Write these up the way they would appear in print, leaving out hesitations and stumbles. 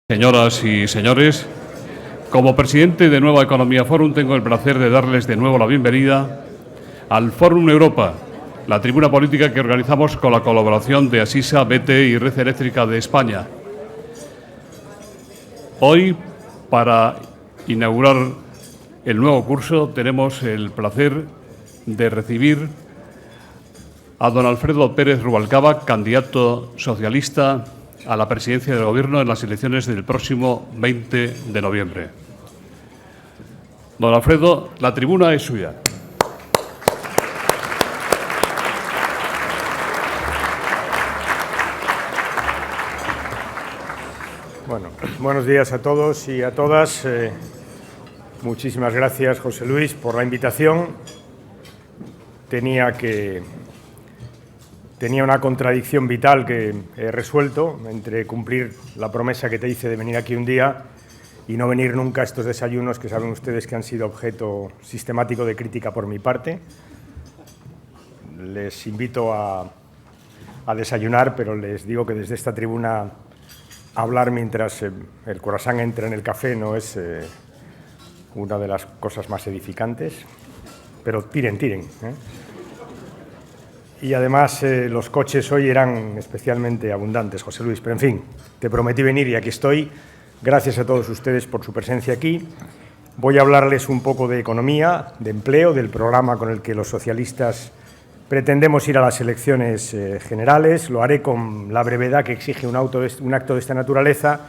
Señoras y señores, como presidente de Nueva Economía Forum tengo el placer de darles de nuevo la bienvenida al Fórum Europa, la tribuna política que organizamos con la colaboración de Asisa, BTE y Red Eléctrica de España. Hoy, para inaugurar el nuevo curso, tenemos el placer de recibir a don Alfredo Pérez Rubalcaba, candidato socialista a la presidencia del Gobierno en las elecciones del próximo 20 de noviembre. Don Alfredo, la tribuna es suya. Bueno, buenos días a todos y a todas. Muchísimas gracias, José Luis, por la invitación. Tenía una contradicción vital que he resuelto entre cumplir la promesa que te hice de venir aquí un día y no venir nunca a estos desayunos que saben ustedes que han sido objeto sistemático de crítica por mi parte. Les invito a desayunar, pero les digo que desde esta tribuna hablar mientras el croissant entra en el café no es una de las cosas más edificantes, pero tiren. Y además los coches hoy eran especialmente abundantes, José Luis. Pero en fin, te prometí venir y aquí estoy. Gracias a todos ustedes por su presencia aquí. Voy a hablarles un poco de economía, de empleo, del programa con el que los socialistas pretendemos ir a las elecciones generales. Lo haré con la brevedad que exige un acto de esta naturaleza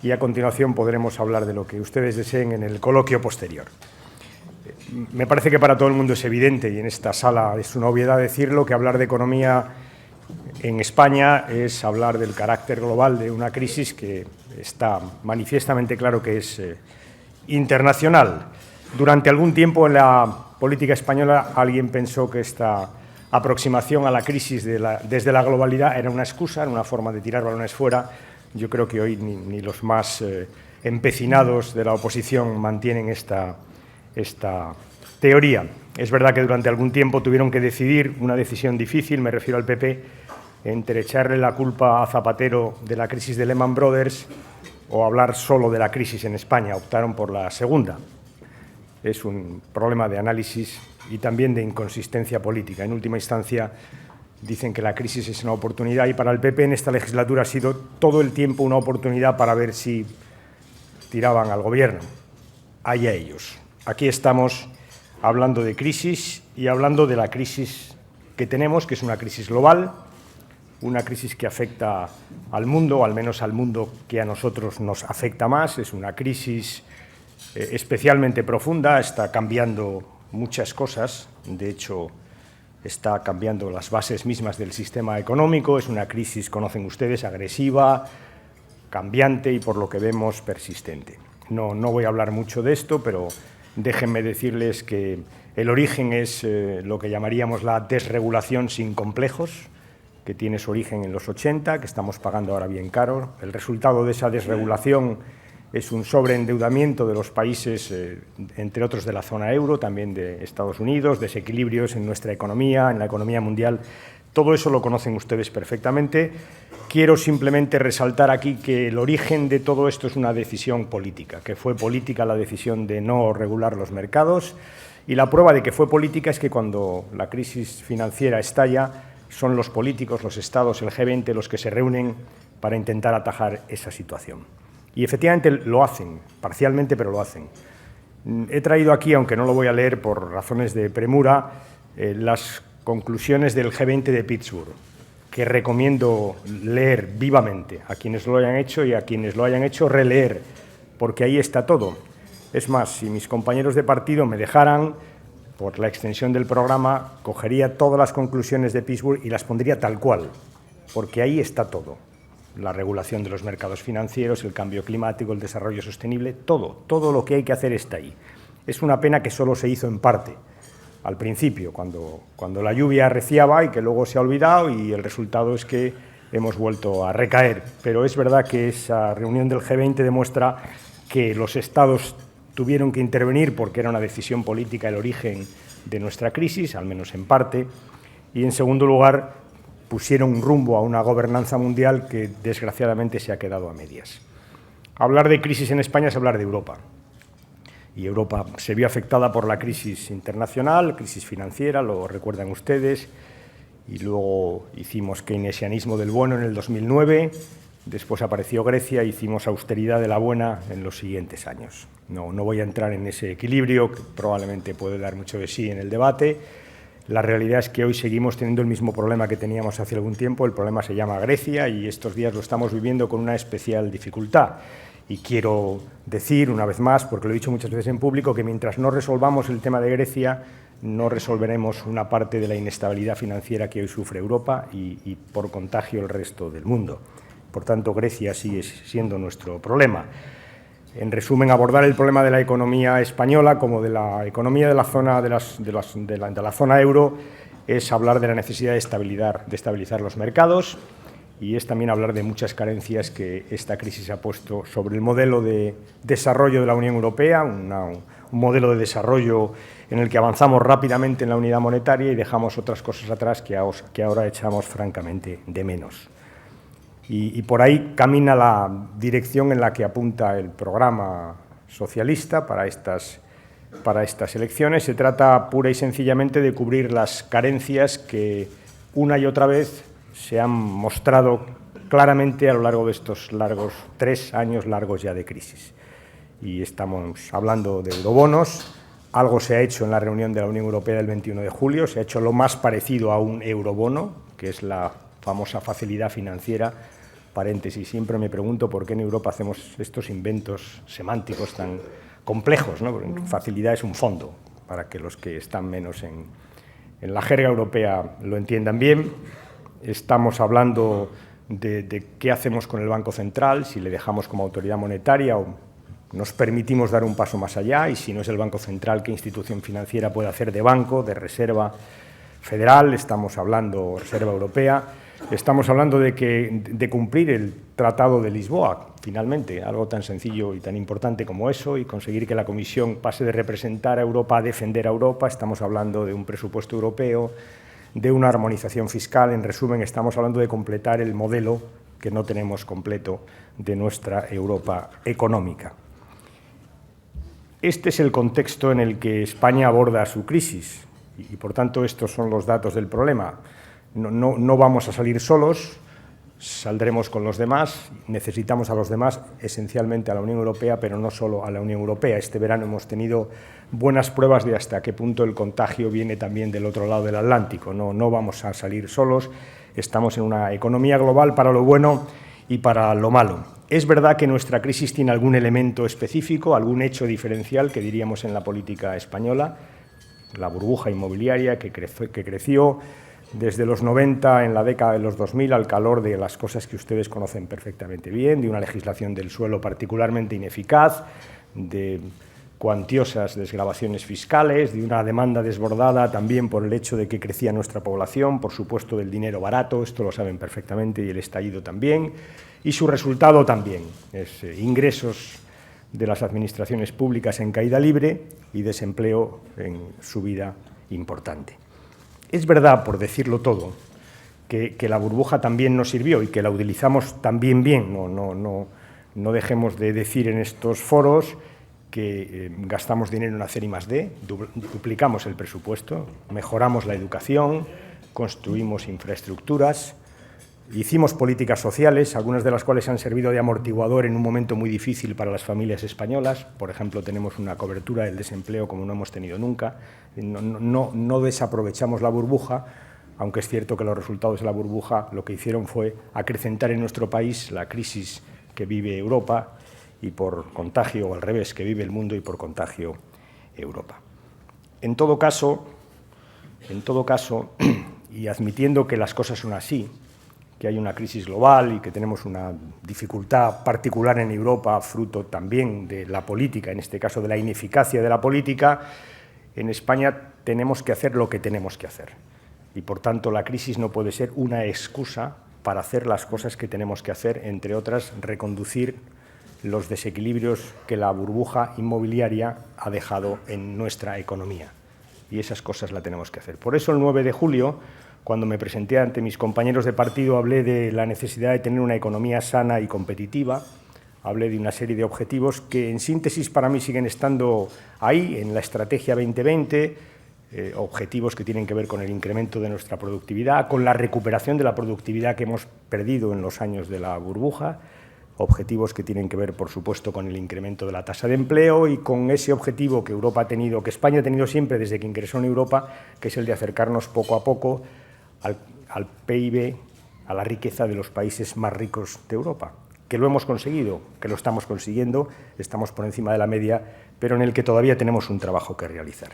y a continuación podremos hablar de lo que ustedes deseen en el coloquio posterior. Me parece que para todo el mundo es evidente, y en esta sala es una obviedad decirlo, que hablar de economía en España es hablar del carácter global de una crisis que está manifiestamente claro que es internacional. Durante algún tiempo en la política española alguien pensó que esta aproximación a la crisis desde la globalidad era una excusa, era una forma de tirar balones fuera. Yo creo que hoy ni los más empecinados de la oposición mantienen esta teoría. Es verdad que durante algún tiempo tuvieron que decidir una decisión difícil, me refiero al PP, entre echarle la culpa a Zapatero de la crisis de Lehman Brothers o hablar solo de la crisis en España. Optaron por la segunda. Es un problema de análisis y también de inconsistencia política. En última instancia, dicen que la crisis es una oportunidad y para el PP en esta legislatura ha sido todo el tiempo una oportunidad para ver si tiraban al Gobierno. Allá ellos. Aquí estamos hablando de crisis y hablando de la crisis que tenemos, que es una crisis global, una crisis que afecta al mundo, o al menos al mundo que a nosotros nos afecta más. Es una crisis especialmente profunda, está cambiando muchas cosas, de hecho está cambiando las bases mismas del sistema económico. Es una crisis, conocen ustedes, agresiva, cambiante y por lo que vemos persistente. No voy a hablar mucho de esto, pero déjenme decirles que el origen es lo que llamaríamos la desregulación sin complejos, que tiene su origen en los 80, que estamos pagando ahora bien caro. El resultado de esa desregulación es un sobreendeudamiento de los países, entre otros de la zona euro, también de Estados Unidos, desequilibrios en nuestra economía, en la economía mundial. Todo eso lo conocen ustedes perfectamente. Quiero simplemente resaltar aquí que el origen de todo esto es una decisión política, que fue política la decisión de no regular los mercados, y la prueba de que fue política es que cuando la crisis financiera estalla, son los políticos, los estados, el G20, los que se reúnen para intentar atajar esa situación. Y efectivamente lo hacen, parcialmente, pero lo hacen. He traído aquí, aunque no lo voy a leer por razones de premura, las conclusiones del G20 de Pittsburgh, que recomiendo leer vivamente a quienes lo hayan hecho y a quienes lo hayan hecho releer, porque ahí está todo. Es más, si mis compañeros de partido me dejaran, por la extensión del programa, cogería todas las conclusiones de Pittsburgh y las pondría tal cual, porque ahí está todo. La regulación de los mercados financieros, el cambio climático, el desarrollo sostenible, todo lo que hay que hacer está ahí. Es una pena que solo se hizo en parte, al principio, cuando la lluvia arreciaba y que luego se ha olvidado, y el resultado es que hemos vuelto a recaer. Pero es verdad que esa reunión del G20 demuestra que los Estados tuvieron que intervenir porque era una decisión política el origen de nuestra crisis, al menos en parte, y en segundo lugar pusieron rumbo a una gobernanza mundial que desgraciadamente se ha quedado a medias. Hablar de crisis en España es hablar de Europa. Y Europa se vio afectada por la crisis internacional, crisis financiera, lo recuerdan ustedes, y luego hicimos keynesianismo del bueno en el 2009, después apareció Grecia e hicimos austeridad de la buena en los siguientes años. No voy a entrar en ese equilibrio, que probablemente puede dar mucho de sí en el debate. La realidad es que hoy seguimos teniendo el mismo problema que teníamos hace algún tiempo. El problema se llama Grecia y estos días lo estamos viviendo con una especial dificultad. Y quiero decir, una vez más, porque lo he dicho muchas veces en público, que mientras no resolvamos el tema de Grecia, no resolveremos una parte de la inestabilidad financiera que hoy sufre Europa y por contagio el resto del mundo. Por tanto, Grecia sigue siendo nuestro problema. En resumen, abordar el problema de la economía española como de la economía de la zona euro es hablar de la necesidad de estabilizar los mercados, y es también hablar de muchas carencias que esta crisis ha puesto sobre el modelo de desarrollo de la Unión Europea, un modelo de desarrollo en el que avanzamos rápidamente en la unidad monetaria y dejamos otras cosas atrás que ahora echamos francamente de menos. Y por ahí camina la dirección en la que apunta el programa socialista para estas elecciones. Se trata pura y sencillamente de cubrir las carencias que una y otra vez se han mostrado claramente a lo largo de estos 3 años largos ya de crisis. Y estamos hablando de eurobonos. Algo se ha hecho en la reunión de la Unión Europea del 21 de julio, se ha hecho lo más parecido a un eurobono, que es la famosa facilidad financiera. Paréntesis, siempre me pregunto por qué en Europa hacemos estos inventos semánticos tan complejos, ¿no? Porque facilidad es un fondo, para que los que están menos en la jerga europea lo entiendan bien. Estamos hablando de qué hacemos con el Banco Central, si le dejamos como autoridad monetaria o nos permitimos dar un paso más allá, y si no es el Banco Central, qué institución financiera puede hacer de banco, de reserva federal. Estamos hablando de reserva europea. Estamos hablando de cumplir el Tratado de Lisboa, finalmente, algo tan sencillo y tan importante como eso, y conseguir que la Comisión pase de representar a Europa a defender a Europa. Estamos hablando de un presupuesto europeo, de una armonización fiscal. En resumen, estamos hablando de completar el modelo que no tenemos completo de nuestra Europa económica. Este es el contexto en el que España aborda su crisis y, por tanto, estos son los datos del problema. No vamos a salir solos, saldremos con los demás. Necesitamos a los demás, esencialmente a la Unión Europea, pero no solo a la Unión Europea. Este verano hemos tenido buenas pruebas de hasta qué punto el contagio viene también del otro lado del Atlántico. No vamos a salir solos, estamos en una economía global para lo bueno y para lo malo. Es verdad que nuestra crisis tiene algún elemento específico, algún hecho diferencial que diríamos en la política española, la burbuja inmobiliaria que creció desde los 90, en la década de los 2000, al calor de las cosas que ustedes conocen perfectamente bien, de una legislación del suelo particularmente ineficaz, de cuantiosas desgravaciones fiscales, de una demanda desbordada también por el hecho de que crecía nuestra población, por supuesto del dinero barato, esto lo saben perfectamente, y el estallido también, y su resultado también es ingresos de las administraciones públicas en caída libre y desempleo en subida importante. Es verdad, por decirlo todo, que la burbuja también nos sirvió y que la utilizamos también bien. No dejemos de decir en estos foros que gastamos dinero en hacer I+D, duplicamos el presupuesto, mejoramos la educación, construimos infraestructuras, hicimos políticas sociales, algunas de las cuales han servido de amortiguador en un momento muy difícil para las familias españolas. Por ejemplo, tenemos una cobertura del desempleo como no hemos tenido nunca. No desaprovechamos la burbuja, aunque es cierto que los resultados de la burbuja lo que hicieron fue acrecentar en nuestro país la crisis que vive Europa y por contagio, o al revés, que vive el mundo y por contagio Europa. En todo caso, y admitiendo que las cosas son así, que hay una crisis global y que tenemos una dificultad particular en Europa, fruto también de la política, en este caso de la ineficacia de la política, en España tenemos que hacer lo que tenemos que hacer. Y, por tanto, la crisis no puede ser una excusa para hacer las cosas que tenemos que hacer, entre otras, reconducir los desequilibrios que la burbuja inmobiliaria ha dejado en nuestra economía. Y esas cosas las tenemos que hacer. Por eso, el 9 de julio, cuando me presenté ante mis compañeros de partido, hablé de la necesidad de tener una economía sana y competitiva. Hablé de una serie de objetivos que, en síntesis, para mí siguen estando ahí, en la Estrategia 2020, objetivos que tienen que ver con el incremento de nuestra productividad, con la recuperación de la productividad que hemos perdido en los años de la burbuja, objetivos que tienen que ver, por supuesto, con el incremento de la tasa de empleo y con ese objetivo que Europa ha tenido, que España ha tenido siempre desde que ingresó en Europa, que es el de acercarnos poco a poco al PIB, a la riqueza de los países más ricos de Europa. Que lo hemos conseguido, que lo estamos consiguiendo, estamos por encima de la media, pero en el que todavía tenemos un trabajo que realizar.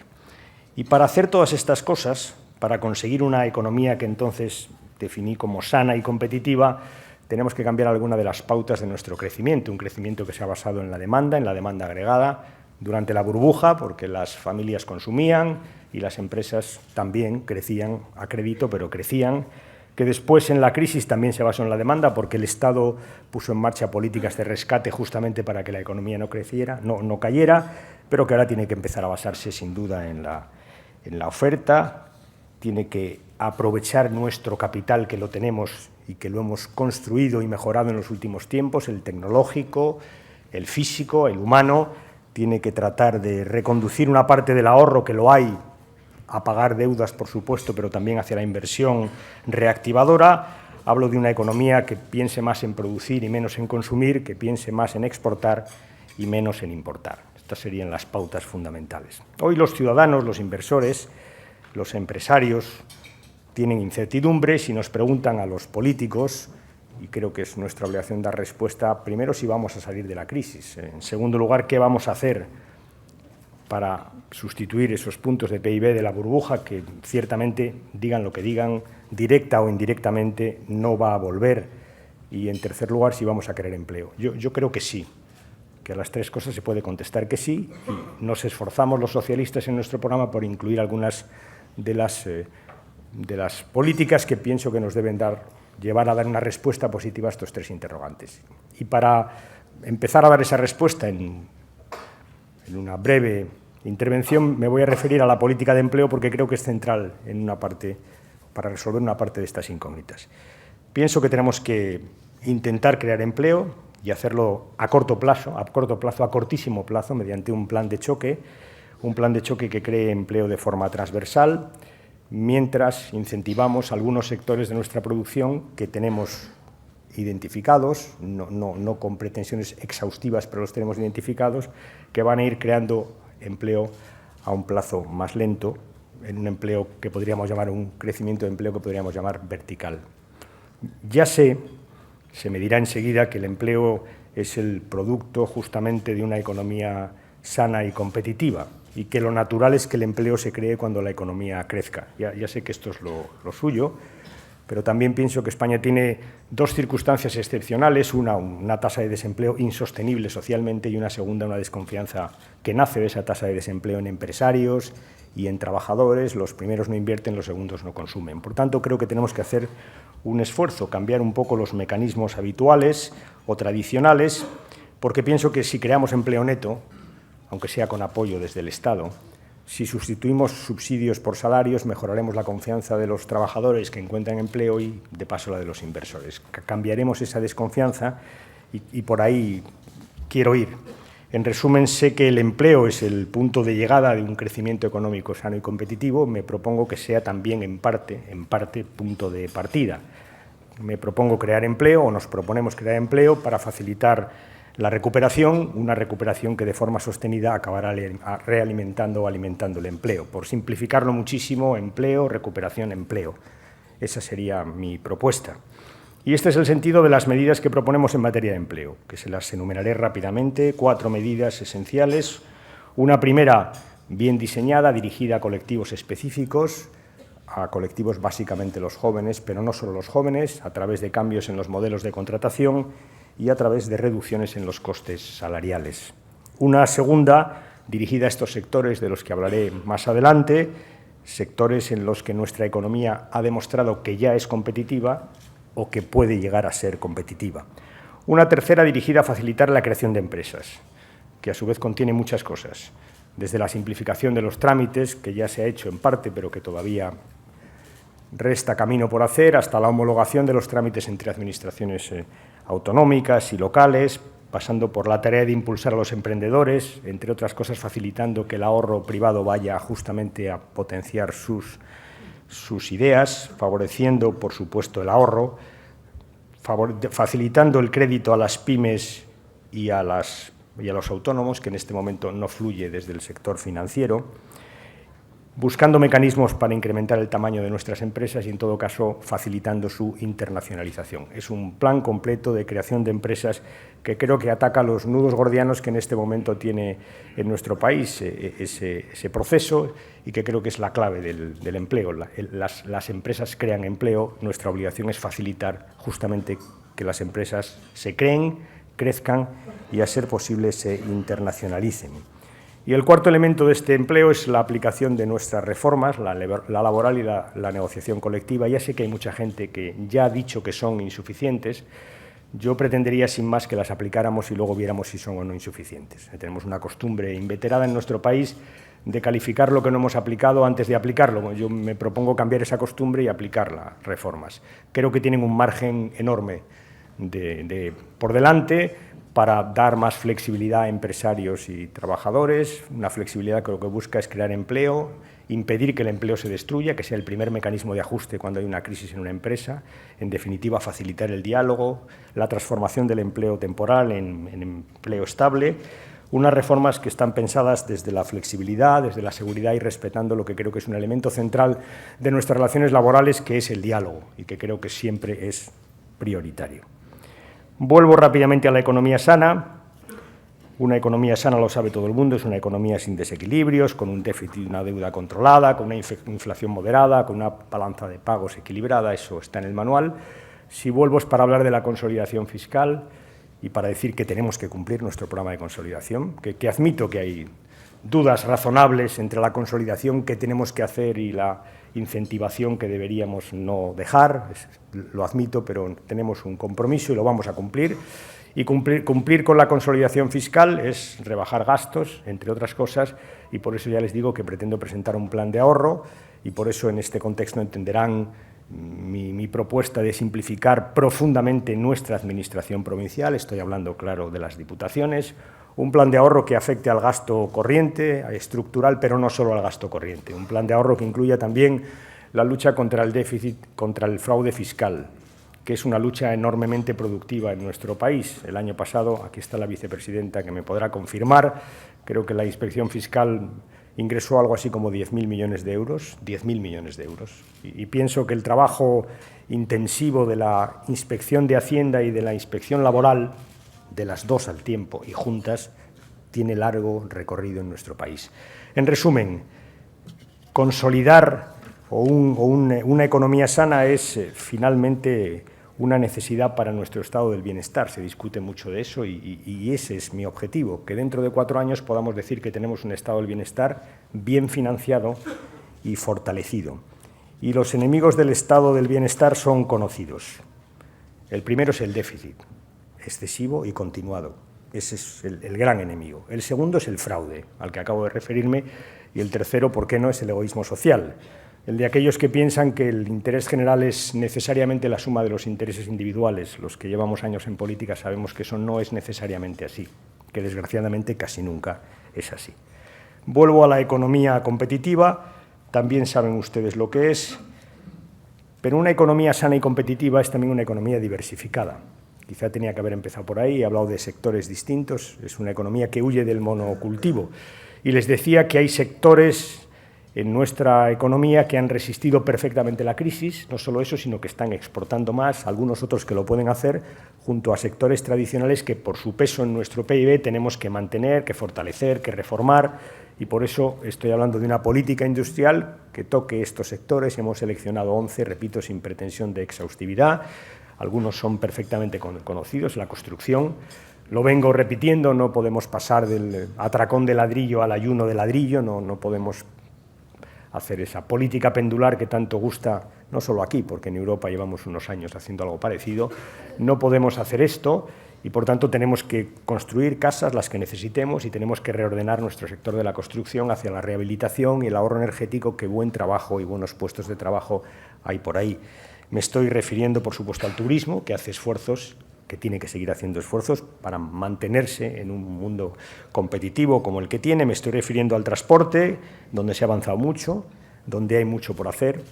Y para hacer todas estas cosas, para conseguir una economía que entonces definí como sana y competitiva, tenemos que cambiar alguna de las pautas de nuestro crecimiento, un crecimiento que se ha basado en la demanda agregada, durante la burbuja, porque las familias consumían y las empresas también crecían a crédito, pero crecían, que después en la crisis también se basó en la demanda, porque el Estado puso en marcha políticas de rescate justamente para que la economía no creciera, no cayera, pero que ahora tiene que empezar a basarse sin duda en la oferta, tiene que aprovechar nuestro capital, que lo tenemos y que lo hemos construido y mejorado en los últimos tiempos, el tecnológico, el físico, el humano, tiene que tratar de reconducir una parte del ahorro, que lo hay, a pagar deudas, por supuesto, pero también hacia la inversión reactivadora. Hablo de una economía que piense más en producir y menos en consumir, que piense más en exportar y menos en importar. Estas serían las pautas fundamentales. Hoy los ciudadanos, los inversores, los empresarios tienen incertidumbres y nos preguntan a los políticos, y creo que es nuestra obligación dar respuesta, primero, si vamos a salir de la crisis. En segundo lugar, qué vamos a hacer para sustituir esos puntos de PIB de la burbuja que ciertamente, digan lo que digan, directa o indirectamente, no va a volver. Y, en tercer lugar, si vamos a crear empleo. Yo creo que sí, que a las tres cosas se puede contestar que sí, y nos esforzamos los socialistas en nuestro programa por incluir algunas de las políticas que pienso que nos deben llevar a dar una respuesta positiva a estos tres interrogantes. Y para empezar a dar esa respuesta en una breve intervención me voy a referir a la política de empleo, porque creo que es central en una parte, para resolver una parte de estas incógnitas. Pienso que tenemos que intentar crear empleo y hacerlo a cortísimo plazo, mediante un plan de choque que cree empleo de forma transversal, mientras incentivamos algunos sectores de nuestra producción que tenemos identificados, no con pretensiones exhaustivas, pero los tenemos identificados, que van a ir creando empleo a un plazo más lento, en un empleo que podríamos llamar, un crecimiento de empleo que podríamos llamar vertical. Ya se me dirá enseguida que el empleo es el producto justamente de una economía sana y competitiva, y que lo natural es que el empleo se cree cuando la economía crezca. Ya sé que esto es lo suyo, pero también pienso que España tiene dos circunstancias excepcionales, una tasa de desempleo insostenible socialmente, y una segunda, una desconfianza que nace de esa tasa de desempleo en empresarios y en trabajadores. Los primeros no invierten, los segundos no consumen. Por tanto, creo que tenemos que hacer un esfuerzo, cambiar un poco los mecanismos habituales o tradicionales, porque pienso que si creamos empleo neto, aunque sea con apoyo desde el Estado, si sustituimos subsidios por salarios, mejoraremos la confianza de los trabajadores que encuentran empleo y, de paso, la de los inversores. Cambiaremos esa desconfianza y por ahí quiero ir. En resumen, sé que el empleo es el punto de llegada de un crecimiento económico sano y competitivo. Me propongo que sea también, en parte, punto de partida. Me propongo crear empleo, o nos proponemos crear empleo, para facilitar la recuperación, una recuperación que de forma sostenida acabará realimentando o alimentando el empleo. Por simplificarlo muchísimo, empleo, recuperación, empleo. Esa sería mi propuesta. Y este es el sentido de las medidas que proponemos en materia de empleo, que se las enumeraré rápidamente. 4 medidas esenciales. Una primera, bien diseñada, dirigida a colectivos específicos, a colectivos básicamente los jóvenes, pero no solo los jóvenes, a través de cambios en los modelos de contratación y a través de reducciones en los costes salariales. Una segunda, dirigida a estos sectores de los que hablaré más adelante, sectores en los que nuestra economía ha demostrado que ya es competitiva o que puede llegar a ser competitiva. Una tercera dirigida a facilitar la creación de empresas, que a su vez contiene muchas cosas, desde la simplificación de los trámites, que ya se ha hecho en parte, pero que todavía resta camino por hacer, hasta la homologación de los trámites entre administraciones autonómicas y locales, pasando por la tarea de impulsar a los emprendedores, entre otras cosas facilitando que el ahorro privado vaya justamente a potenciar sus ideas, favoreciendo, por supuesto, el ahorro, facilitando el crédito a las pymes y a los autónomos, que en este momento no fluye desde el sector financiero, buscando mecanismos para incrementar el tamaño de nuestras empresas y, en todo caso, facilitando su internacionalización. Es un plan completo de creación de empresas que creo que ataca los nudos gordianos que en este momento tiene en nuestro país ese proceso y que creo que es la clave del empleo. Las empresas crean empleo, nuestra obligación es facilitar justamente que las empresas se creen, crezcan y, a ser posible, se internacionalicen. Y el cuarto elemento de este empleo es la aplicación de nuestras reformas, la laboral y la negociación colectiva. Ya sé que hay mucha gente que ya ha dicho que son insuficientes. Yo pretendería, sin más, que las aplicáramos y luego viéramos si son o no insuficientes. Tenemos una costumbre inveterada en nuestro país de calificar lo que no hemos aplicado antes de aplicarlo. Yo me propongo cambiar esa costumbre y aplicar las reformas. Creo que tienen un margen enorme por delante para dar más flexibilidad a empresarios y trabajadores, una flexibilidad que lo que busca es crear empleo, impedir que el empleo se destruya, que sea el primer mecanismo de ajuste cuando hay una crisis en una empresa, en definitiva, facilitar el diálogo, la transformación del empleo temporal en empleo estable, unas reformas que están pensadas desde la flexibilidad, desde la seguridad y respetando lo que creo que es un elemento central de nuestras relaciones laborales, que es el diálogo, y que creo que siempre es prioritario. Vuelvo rápidamente a la economía sana. Una economía sana, lo sabe todo el mundo, es una economía sin desequilibrios, con un déficit y una deuda controlada, con una inflación moderada, con una balanza de pagos equilibrada, eso está en el manual. Si vuelvo es para hablar de la consolidación fiscal y para decir que tenemos que cumplir nuestro programa de consolidación, que admito que hay dudas razonables entre la consolidación que tenemos que hacer y la incentivación que deberíamos no dejar, lo admito, pero tenemos un compromiso y lo vamos a cumplir. Y cumplir con la consolidación fiscal es rebajar gastos, entre otras cosas, y por eso ya les digo que pretendo presentar un plan de ahorro y por eso en este contexto entenderán mi propuesta de simplificar profundamente nuestra administración provincial. Estoy hablando, claro, de las diputaciones. Un plan de ahorro que afecte al gasto corriente, estructural, pero no solo al gasto corriente. Un plan de ahorro que incluya también la lucha contra el déficit, contra el fraude fiscal, que es una lucha enormemente productiva en nuestro país. El año pasado, aquí está la vicepresidenta que me podrá confirmar, creo que la inspección fiscal ingresó algo así como 10.000 millones de euros, 10.000 millones de euros. Y pienso que el trabajo intensivo de la Inspección de Hacienda y de la Inspección Laboral, de las dos al tiempo y juntas, tiene largo recorrido en nuestro país. En resumen, consolidar una economía sana es finalmente una necesidad para nuestro estado del bienestar. Se discute mucho de eso y ese es mi objetivo, que dentro de 4 años podamos decir que tenemos un estado del bienestar bien financiado y fortalecido. Y los enemigos del estado del bienestar son conocidos. El primero es el déficit excesivo y continuado. Ese es el gran enemigo. El segundo es el fraude, al que acabo de referirme, y el tercero, ¿por qué no?, es el egoísmo social, el de aquellos que piensan que el interés general es necesariamente la suma de los intereses individuales. Los que llevamos años en política sabemos que eso no es necesariamente así, que desgraciadamente casi nunca es así. Vuelvo a la economía competitiva, también saben ustedes lo que es, pero una economía sana y competitiva es también una economía diversificada. Quizá tenía que haber empezado por ahí, he hablado de sectores distintos, es una economía que huye del monocultivo. Y les decía que hay sectores en nuestra economía que han resistido perfectamente la crisis, no solo eso, sino que están exportando más, algunos otros que lo pueden hacer, junto a sectores tradicionales que por su peso en nuestro PIB tenemos que mantener, que fortalecer, que reformar, y por eso estoy hablando de una política industrial que toque estos sectores. Hemos seleccionado 11, repito, sin pretensión de exhaustividad. Algunos son perfectamente conocidos: la construcción, Lo vengo repitiendo, no podemos pasar del atracón de ladrillo al ayuno de ladrillo, no podemos hacer esa política pendular que tanto gusta, no solo aquí, porque en Europa llevamos unos años haciendo algo parecido. No podemos hacer esto y, por tanto, tenemos que construir casas, las que necesitemos, y tenemos que reordenar nuestro sector de la construcción hacia la rehabilitación y el ahorro energético, que buen trabajo y buenos puestos de trabajo hay por ahí. Me estoy refiriendo, por supuesto, al turismo, que hace esfuerzos, que tiene que seguir haciendo esfuerzos para mantenerse en un mundo competitivo como el que tiene. Me estoy refiriendo al transporte, donde se ha avanzado mucho, donde hay mucho por hacer,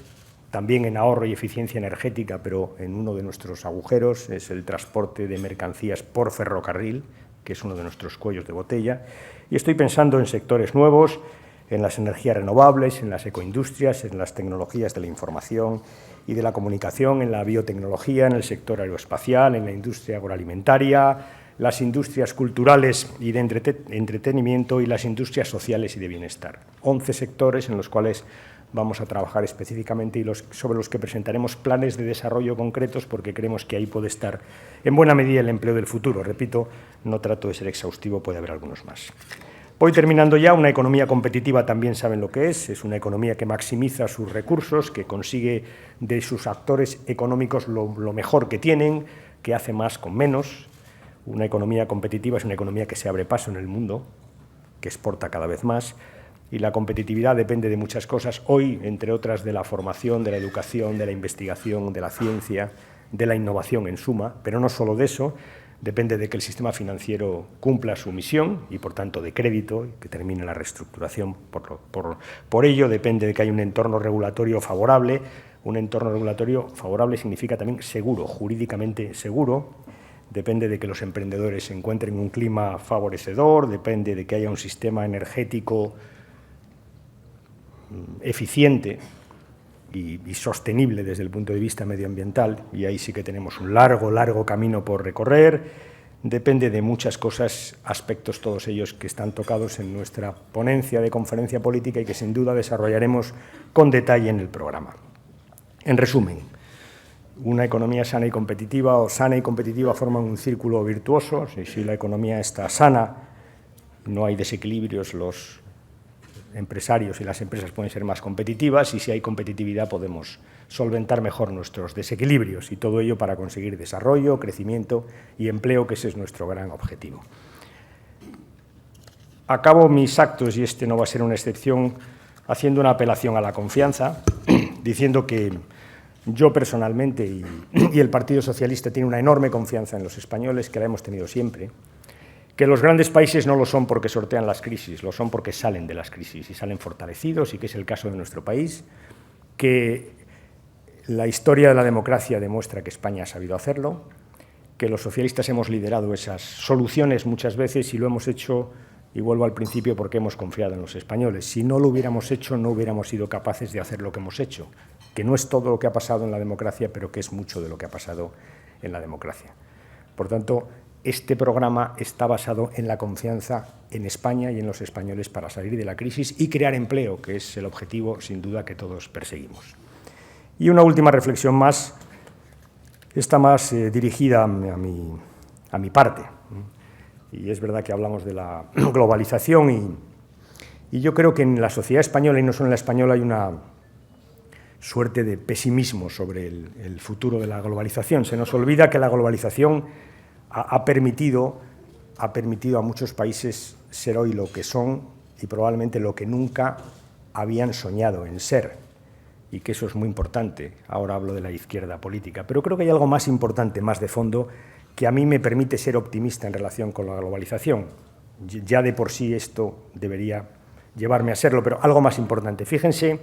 también en ahorro y eficiencia energética, pero en uno de nuestros agujeros es el transporte de mercancías por ferrocarril, que es uno de nuestros cuellos de botella. Y estoy pensando en sectores nuevos, en las energías renovables, en las ecoindustrias, en las tecnologías de la información y de la comunicación, en la biotecnología, en el sector aeroespacial, en la industria agroalimentaria, las industrias culturales y de entretenimiento y las industrias sociales y de bienestar. 11 sectores en los cuales vamos a trabajar específicamente y sobre los que presentaremos planes de desarrollo concretos, porque creemos que ahí puede estar en buena medida el empleo del futuro. Repito, no trato de ser exhaustivo, puede haber algunos más. Voy terminando ya. Una economía competitiva también saben lo que es una economía que maximiza sus recursos, que consigue de sus actores económicos lo mejor que tienen, que hace más con menos. Una economía competitiva es una economía que se abre paso en el mundo, que exporta cada vez más, y la competitividad depende de muchas cosas, hoy, entre otras, de la formación, de la educación, de la investigación, de la ciencia, de la innovación en suma, pero no solo de eso. Depende de que el sistema financiero cumpla su misión y, por tanto, de crédito, y que termine la reestructuración. Por ello, depende de que haya un entorno regulatorio favorable. Un entorno regulatorio favorable significa también seguro, jurídicamente seguro. Depende de que los emprendedores encuentren un clima favorecedor, depende de que haya un sistema energético eficiente y sostenible desde el punto de vista medioambiental, y ahí sí que tenemos un largo camino por recorrer. Depende de muchas cosas, aspectos todos ellos que están tocados en nuestra ponencia de conferencia política y que sin duda desarrollaremos con detalle en el programa. En resumen, una economía sana y competitiva forman un círculo virtuoso. Si la economía está sana, no hay desequilibrios, los empresarios y las empresas pueden ser más competitivas, y si hay competitividad podemos solventar mejor nuestros desequilibrios, y todo ello para conseguir desarrollo, crecimiento y empleo, que ese es nuestro gran objetivo. Acabo mis actos, y este no va a ser una excepción, haciendo una apelación a la confianza, diciendo que yo personalmente y el Partido Socialista tiene una enorme confianza en los españoles, que la hemos tenido siempre, que los grandes países no lo son porque sortean las crisis, lo son porque salen de las crisis y salen fortalecidos, y que es el caso de nuestro país, que la historia de la democracia demuestra que España ha sabido hacerlo, que los socialistas hemos liderado esas soluciones muchas veces y lo hemos hecho, y vuelvo al principio, porque hemos confiado en los españoles. Si no lo hubiéramos hecho, no hubiéramos sido capaces de hacer lo que hemos hecho, que no es todo lo que ha pasado en la democracia, pero que es mucho de lo que ha pasado en la democracia. Por tanto, este programa está basado en la confianza en España y en los españoles para salir de la crisis y crear empleo, que es el objetivo, sin duda, que todos perseguimos. Y una última reflexión más, esta más dirigida a mi parte. Y es verdad que hablamos de la globalización y yo creo que en la sociedad española, y no solo en la española, hay una suerte de pesimismo sobre el futuro de la globalización. Se nos olvida que la globalización ha permitido a muchos países ser hoy lo que son y probablemente lo que nunca habían soñado en ser, y que eso es muy importante. Ahora hablo de la izquierda política, pero creo que hay algo más importante, más de fondo, que a mí me permite ser optimista en relación con la globalización. Ya de por sí esto debería llevarme a serlo, pero algo más importante. Fíjense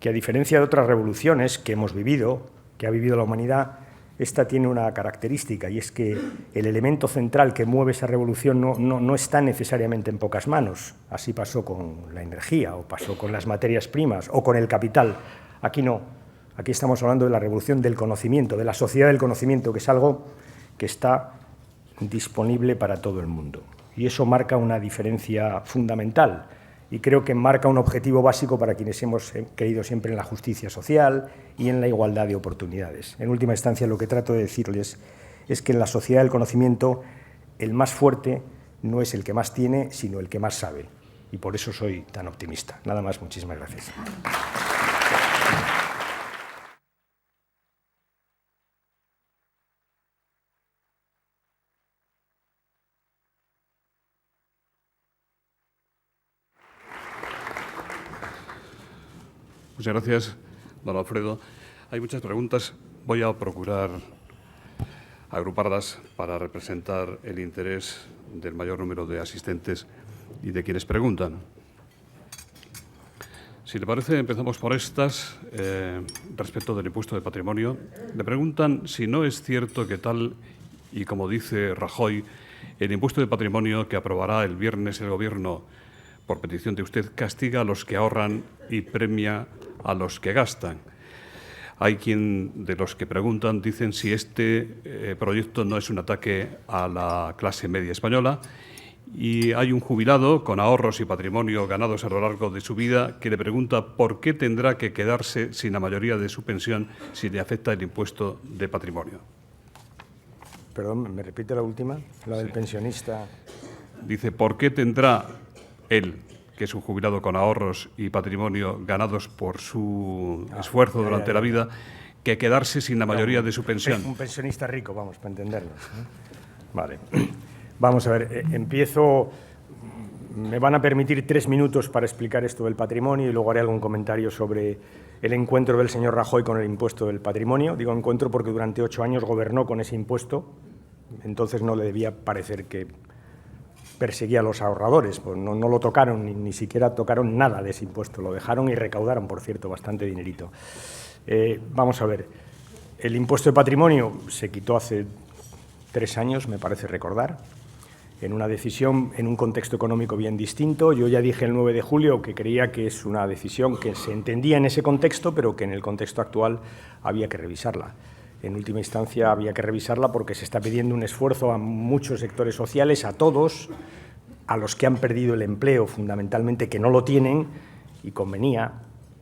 que, a diferencia de otras revoluciones que hemos vivido, que ha vivido la humanidad, esta tiene una característica, y es que el elemento central que mueve esa revolución no está necesariamente en pocas manos. Así pasó con la energía, o pasó con las materias primas, o con el capital. Aquí no. Aquí estamos hablando de la revolución del conocimiento, de la sociedad del conocimiento, que es algo que está disponible para todo el mundo. Y eso marca una diferencia fundamental, y creo que marca un objetivo básico para quienes hemos creído siempre en la justicia social y en la igualdad de oportunidades. En última instancia, lo que trato de decirles es que en la sociedad del conocimiento el más fuerte no es el que más tiene, sino el que más sabe. Y por eso soy tan optimista. Nada más, muchísimas gracias. Muchas gracias, don Alfredo. Hay muchas preguntas. Voy a procurar agruparlas para representar el interés del mayor número de asistentes y de quienes preguntan. Si le parece, empezamos por estas. Respecto del impuesto de patrimonio, le preguntan si no es cierto que tal y como dice Rajoy, el impuesto de patrimonio que aprobará el viernes el Gobierno, por petición de usted, castiga a los que ahorran y premia a los que gastan. Hay quien de los que preguntan dicen si este proyecto no es un ataque a la clase media española, y hay un jubilado con ahorros y patrimonio ganados a lo largo de su vida que le pregunta por qué tendrá que quedarse sin la mayoría de su pensión si le afecta el impuesto de patrimonio. Perdón, ¿me repite la última? La del pensionista. Dice, ¿por qué tendrá él, que es un jubilado con ahorros y patrimonio ganados por su esfuerzo durante la vida, que quedarse sin la mayoría de su pensión? Un pensionista rico, vamos, para entendernos, ¿no? Vale. Vamos a ver, empiezo. Me van a permitir 3 minutos para explicar esto del patrimonio y luego haré algún comentario sobre el encuentro del señor Rajoy con el impuesto del patrimonio. Digo encuentro porque durante 8 años gobernó con ese impuesto, entonces no le debía parecer que perseguía a los ahorradores, pues no lo tocaron, ni siquiera tocaron nada de ese impuesto, lo dejaron y recaudaron, por cierto, bastante dinerito. Vamos a ver, el impuesto de patrimonio se quitó hace 3 años, me parece recordar, en una decisión en un contexto económico bien distinto. Yo ya dije el 9 de julio que creía que es una decisión que se entendía en ese contexto, pero que en el contexto actual había que revisarla. En última instancia había que revisarla porque se está pidiendo un esfuerzo a muchos sectores sociales, a todos, a los que han perdido el empleo fundamentalmente, que no lo tienen, y convenía,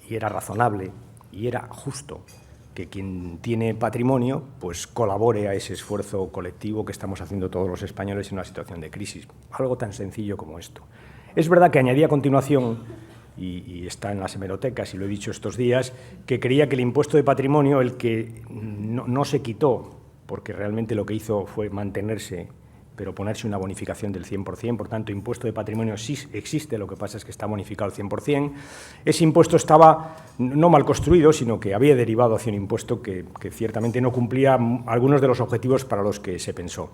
y era razonable, y era justo que quien tiene patrimonio pues colabore a ese esfuerzo colectivo que estamos haciendo todos los españoles en una situación de crisis. Algo tan sencillo como esto. Es verdad que añadí a continuación, y está en las hemerotecas y lo he dicho estos días, que creía que el impuesto de patrimonio, el que no se quitó, porque realmente lo que hizo fue mantenerse, pero ponerse una bonificación del 100%, por tanto, impuesto de patrimonio sí existe, lo que pasa es que está bonificado al 100%. Ese impuesto estaba no mal construido, sino que había derivado hacia un impuesto que ciertamente no cumplía algunos de los objetivos para los que se pensó.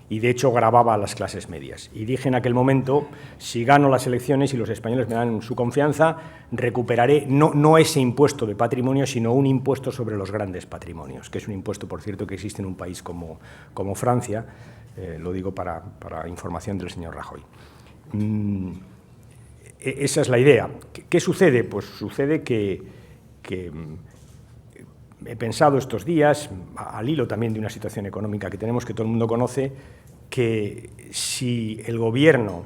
Y, de hecho, gravaba a las clases medias. Y dije en aquel momento, si gano las elecciones y los españoles me dan su confianza, recuperaré no ese impuesto de patrimonio, sino un impuesto sobre los grandes patrimonios, que es un impuesto, por cierto, que existe en un país como Francia. Lo digo para información del señor Rajoy. Esa es la idea. ¿Qué sucede? Pues sucede que he pensado estos días, al hilo también de una situación económica que tenemos, que todo el mundo conoce, que si el Gobierno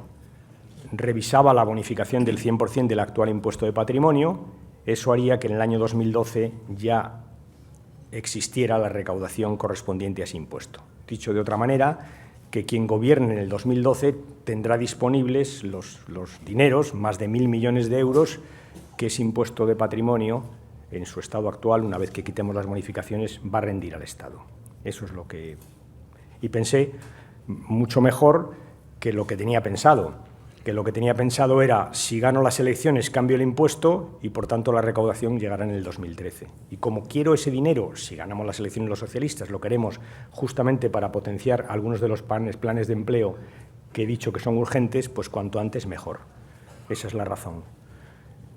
revisaba la bonificación del 100% del actual impuesto de patrimonio, eso haría que en el año 2012 ya existiera la recaudación correspondiente a ese impuesto. Dicho de otra manera, que quien gobierne en el 2012 tendrá disponibles los dineros, más de 1.000 millones de euros, que ese impuesto de patrimonio, en su estado actual, una vez que quitemos las bonificaciones, va a rendir al Estado. Eso es lo que... Y pensé mucho mejor que lo que tenía pensado, era, si gano las elecciones, cambio el impuesto y, por tanto, la recaudación llegará en el 2013. Y como quiero ese dinero, si ganamos las elecciones los socialistas, lo queremos justamente para potenciar algunos de los planes de empleo que he dicho que son urgentes, pues cuanto antes mejor. Esa es la razón.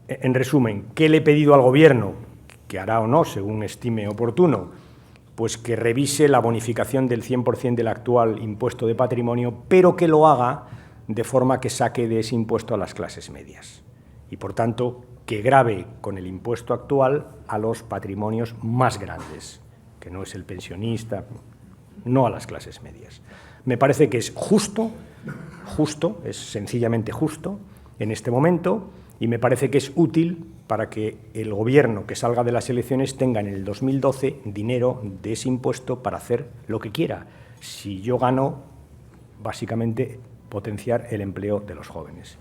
En resumen, ¿qué le he pedido al Gobierno? Que hará o no, según estime oportuno, pues que revise la bonificación del 100% del actual impuesto de patrimonio, pero que lo haga de forma que saque de ese impuesto a las clases medias y, por tanto, que grave con el impuesto actual a los patrimonios más grandes, que no es el pensionista, no a las clases medias. Me parece que es justo, es sencillamente justo en este momento, y me parece que es útil para que el Gobierno que salga de las elecciones tenga en el 2012 dinero de ese impuesto para hacer lo que quiera. Si yo gano, básicamente potenciar el empleo de los jóvenes.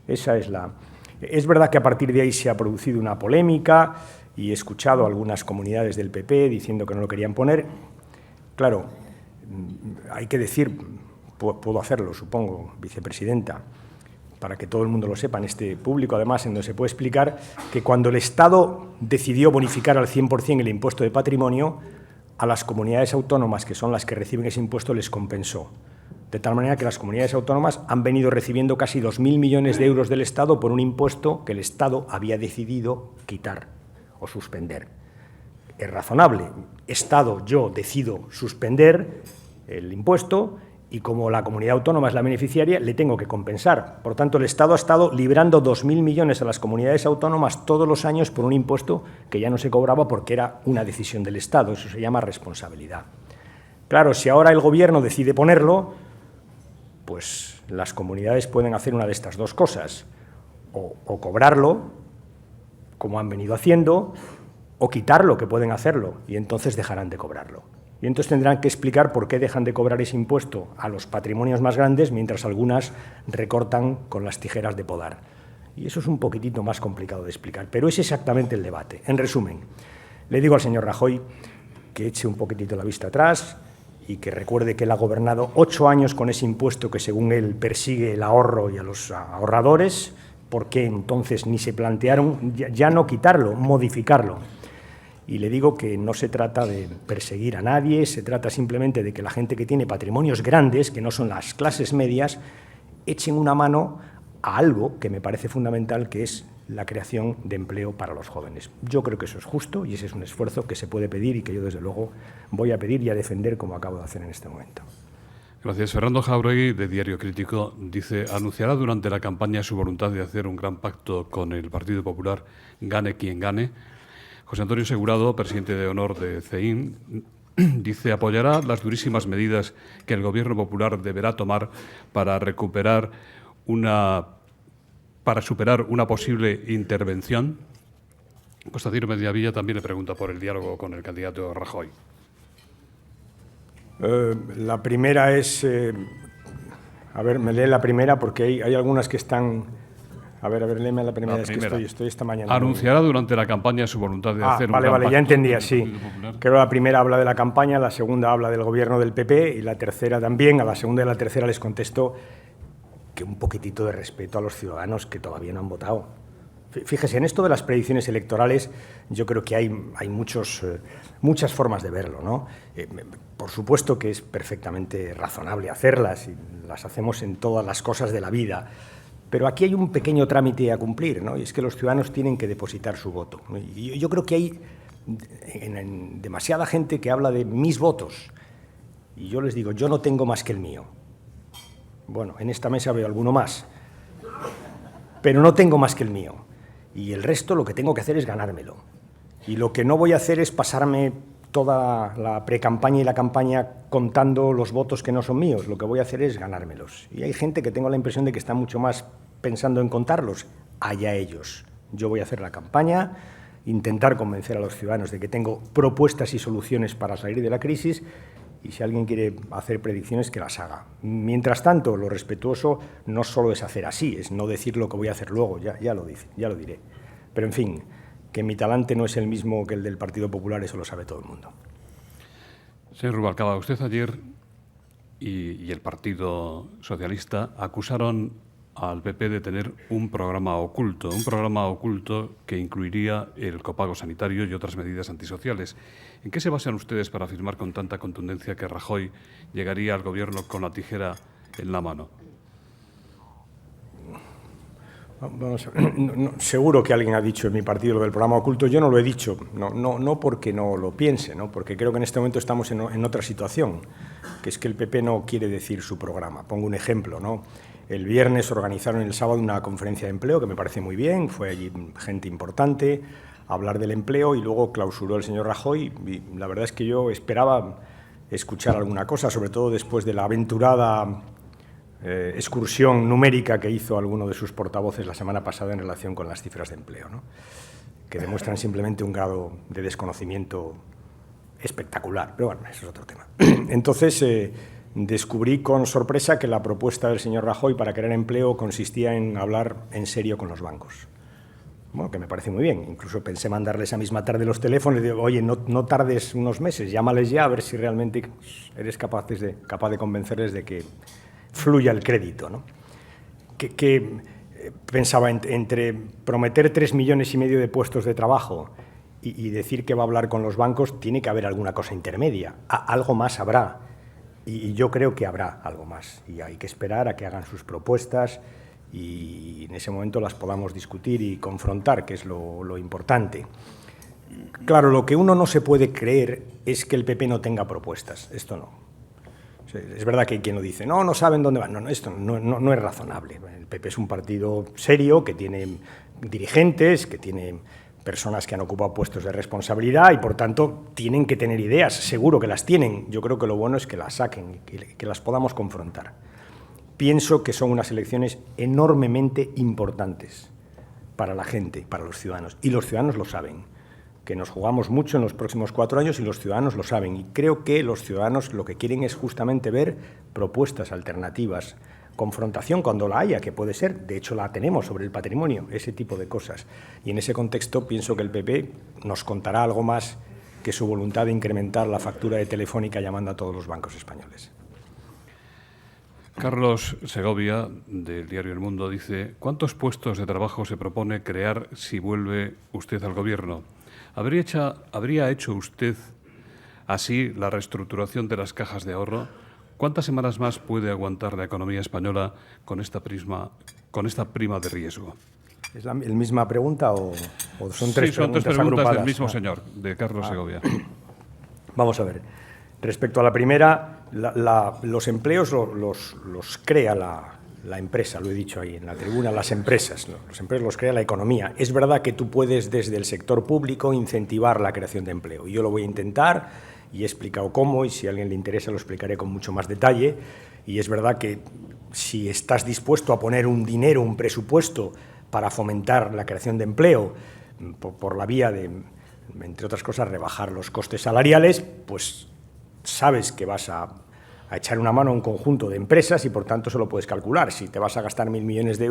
Esa es la... Es verdad que a partir de ahí se ha producido una polémica y he escuchado a algunas comunidades del PP diciendo que no lo querían poner. Claro, hay que decir, puedo hacerlo, supongo, vicepresidenta, para que todo el mundo lo sepa en este público, además, en donde se puede explicar que cuando el Estado decidió bonificar al 100% el impuesto de patrimonio, a las comunidades autónomas, que son las que reciben ese impuesto, les compensó. De tal manera que las comunidades autónomas han venido recibiendo casi 2.000 millones de euros del Estado por un impuesto que el Estado había decidido quitar o suspender. Es razonable. Estado, yo decido suspender el impuesto y como la comunidad autónoma es la beneficiaria, le tengo que compensar. Por tanto, el Estado ha estado librando 2.000 millones a las comunidades autónomas todos los años por un impuesto que ya no se cobraba porque era una decisión del Estado. Eso se llama responsabilidad. Claro, si ahora el Gobierno decide ponerlo, pues las comunidades pueden hacer una de estas dos cosas, o cobrarlo, como han venido haciendo, o quitarlo, que pueden hacerlo, y entonces dejarán de cobrarlo. Y entonces tendrán que explicar por qué dejan de cobrar ese impuesto a los patrimonios más grandes, mientras algunas recortan con las tijeras de podar. Y eso es un poquitito más complicado de explicar, pero es exactamente el debate. En resumen, le digo al señor Rajoy que eche un poquitito la vista atrás y que recuerde que él ha gobernado 8 años con ese impuesto que, según él, persigue el ahorro y a los ahorradores. ¿Por qué entonces ni se plantearon ya no quitarlo, modificarlo? Y le digo que no se trata de perseguir a nadie, se trata simplemente de que la gente que tiene patrimonios grandes, que no son las clases medias, echen una mano a algo que me parece fundamental, que es la creación de empleo para los jóvenes. Yo creo que eso es justo y ese es un esfuerzo que se puede pedir y que yo, desde luego, voy a pedir y a defender como acabo de hacer en este momento. Gracias. Fernando Jáuregui, de Diario Crítico, dice: anunciará durante la campaña su voluntad de hacer un gran pacto con el Partido Popular, gane quien gane. José Antonio Segurado, presidente de honor de CEIN, dice: apoyará las durísimas medidas que el Gobierno popular deberá tomar para superar una posible intervención. Constantino Mediavilla también le pregunta por el diálogo con el candidato Rajoy. La primera es... a ver, me lee la primera porque hay algunas que están... A ver, léeme la primera. Es que estoy esta mañana. Anunciará durante la campaña su voluntad de hacer un gran pacto. Ya entendía, sí. Popular. Creo que la primera habla de la campaña, la segunda habla del Gobierno del PP y la tercera también. A la segunda y la tercera les contesto que un poquitito de respeto a los ciudadanos que todavía no han votado. Fíjese, en esto de las predicciones electorales yo creo que hay muchas formas de verlo, ¿no? Por supuesto que es perfectamente razonable hacerlas y las hacemos en todas las cosas de la vida. Pero aquí hay un pequeño trámite a cumplir, ¿no? Y es que los ciudadanos tienen que depositar su voto. Y yo creo que hay demasiada gente que habla de mis votos. Y yo les digo, yo no tengo más que el mío. Bueno, en esta mesa veo alguno más. Pero no tengo más que el mío. Y el resto lo que tengo que hacer es ganármelo. Y lo que no voy a hacer es pasarme toda la precampaña y la campaña contando los votos que no son míos. Lo que voy a hacer es ganármelos. Y hay gente que tengo la impresión de que está mucho más pensando en contarlos. Allá ellos. Yo voy a hacer la campaña, intentar convencer a los ciudadanos de que tengo propuestas y soluciones para salir de la crisis, y si alguien quiere hacer predicciones, que las haga. Mientras tanto, lo respetuoso no solo es hacer así, es no decir lo que voy a hacer luego, ya lo diré. Pero, en fin, que mi talante no es el mismo que el del Partido Popular, eso lo sabe todo el mundo. Señor Rubalcaba, usted ayer y el Partido Socialista acusaron al PP de tener un programa oculto que incluiría el copago sanitario y otras medidas antisociales. ¿En qué se basan ustedes para afirmar con tanta contundencia que Rajoy llegaría al Gobierno con la tijera en la mano? Vamos, seguro que alguien ha dicho en mi partido lo del programa oculto. Yo no lo he dicho, no porque no lo piense, ¿no? Porque creo que en este momento estamos en otra situación, que es que el PP no quiere decir su programa. Pongo un ejemplo, ¿no? El viernes organizaron el sábado una conferencia de empleo que me parece muy bien, fue allí gente importante a hablar del empleo y luego clausuró el señor Rajoy. Y la verdad es que yo esperaba escuchar alguna cosa, sobre todo después de la aventurada excursión numérica que hizo alguno de sus portavoces la semana pasada en relación con las cifras de empleo, ¿no? Que demuestran simplemente un grado de desconocimiento espectacular. Pero bueno, eso es otro tema. Entonces, descubrí con sorpresa que la propuesta del señor Rajoy para crear empleo consistía en hablar en serio con los bancos. Bueno, que me parece muy bien. Incluso pensé mandarles esa misma tarde los teléfonos y digo, oye, no tardes unos meses, llámales ya a ver si realmente eres capaz de convencerles de que fluya el crédito, ¿no? Que pensaba entre prometer 3,5 millones de puestos de trabajo y decir que va a hablar con los bancos, tiene que haber alguna cosa intermedia. Algo más habrá. Y yo creo que habrá algo más. Y hay que esperar a que hagan sus propuestas y en ese momento las podamos discutir y confrontar, que es lo importante. Claro, lo que uno no se puede creer es que el PP no tenga propuestas. Esto no. Es verdad que hay quien lo dice, no saben dónde van. No, esto no es razonable. El PP es un partido serio, que tiene dirigentes, que tiene personas que han ocupado puestos de responsabilidad y, por tanto, tienen que tener ideas. Seguro que las tienen. Yo creo que lo bueno es que las saquen, que las podamos confrontar. Pienso que son unas elecciones enormemente importantes para la gente, para los ciudadanos. Y los ciudadanos lo saben, que nos jugamos mucho en los próximos 4 años y los ciudadanos lo saben. Y creo que los ciudadanos lo que quieren es justamente ver propuestas alternativas, confrontación cuando la haya, que puede ser, de hecho la tenemos sobre el patrimonio, ese tipo de cosas. Y en ese contexto pienso que el PP nos contará algo más que su voluntad de incrementar la factura de Telefónica llamando a todos los bancos españoles. Carlos Segovia, del diario El Mundo, dice: ¿cuántos puestos de trabajo se propone crear si vuelve usted al Gobierno? ¿Habría hecho usted así la reestructuración de las cajas de ahorro? ¿Cuántas semanas más puede aguantar la economía española con esta prima de riesgo? ¿Es la misma pregunta o son tres preguntas agrupadas? Sí, son 3 preguntas del mismo señor, de Carlos Segovia. Vamos a ver. Respecto a la primera, los empleos los crea la empresa, lo he dicho ahí en la tribuna, las empresas. Los empleos los crea la economía. Es verdad que tú puedes desde el sector público incentivar la creación de empleo. Y yo lo voy a intentar y he explicado cómo, y si a alguien le interesa lo explicaré con mucho más detalle. Y es verdad que si estás dispuesto a poner un dinero, un presupuesto para fomentar la creación de empleo por la vía de, entre otras cosas, rebajar los costes salariales, pues sabes que vas a echar una mano a un conjunto de empresas y, por tanto, eso lo puedes calcular. Si te vas a gastar 1.000 millones de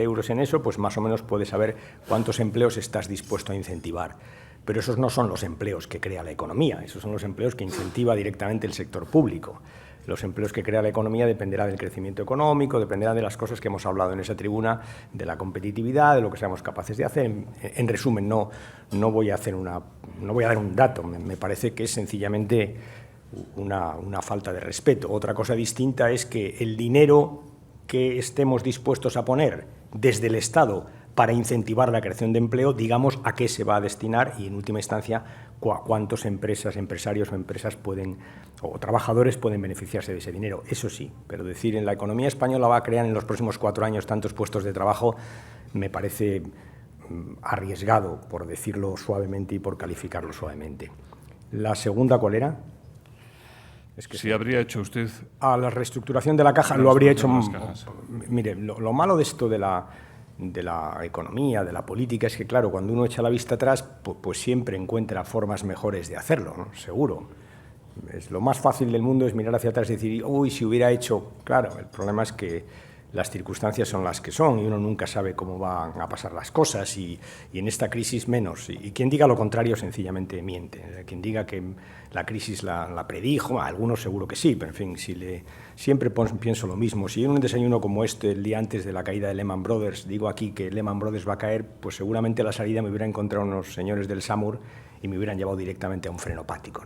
euros en eso, pues más o menos puedes saber cuántos empleos estás dispuesto a incentivar. Pero esos no son los empleos que crea la economía, esos son los empleos que incentiva directamente el sector público. Los empleos que crea la economía dependerá del crecimiento económico, dependerá de las cosas que hemos hablado en esa tribuna, de la competitividad, de lo que seamos capaces de hacer. En resumen, no voy a dar un dato, me parece que es sencillamente una falta de respeto. Otra cosa distinta es que el dinero que estemos dispuestos a poner desde el Estado para incentivar la creación de empleo, digamos a qué se va a destinar y, en última instancia, cuántos empresarios o empresas o trabajadores pueden beneficiarse de ese dinero. Eso sí, pero decir en la economía española va a crear en los próximos 4 años tantos puestos de trabajo me parece arriesgado, por decirlo suavemente y por calificarlo suavemente. ¿La segunda cuál era? Es que si habría hecho usted... la reestructuración de la caja lo habría hecho... Mire, lo malo de esto de la economía, de la política, es que, claro, cuando uno echa la vista atrás, pues siempre encuentra formas mejores de hacerlo, ¿no? Seguro. Lo más fácil del mundo es mirar hacia atrás y decir, uy, si hubiera hecho... Claro, el problema es que las circunstancias son las que son y uno nunca sabe cómo van a pasar las cosas y en esta crisis menos. Y quien diga lo contrario sencillamente miente. Quien diga que la crisis la predijo, algunos seguro que sí, pero en fin, siempre pienso lo mismo. Si en un desayuno como este, el día antes de la caída de Lehman Brothers, digo aquí que Lehman Brothers va a caer, pues seguramente a la salida me hubiera encontrado unos señores del SAMUR y me hubieran llevado directamente a un frenopático,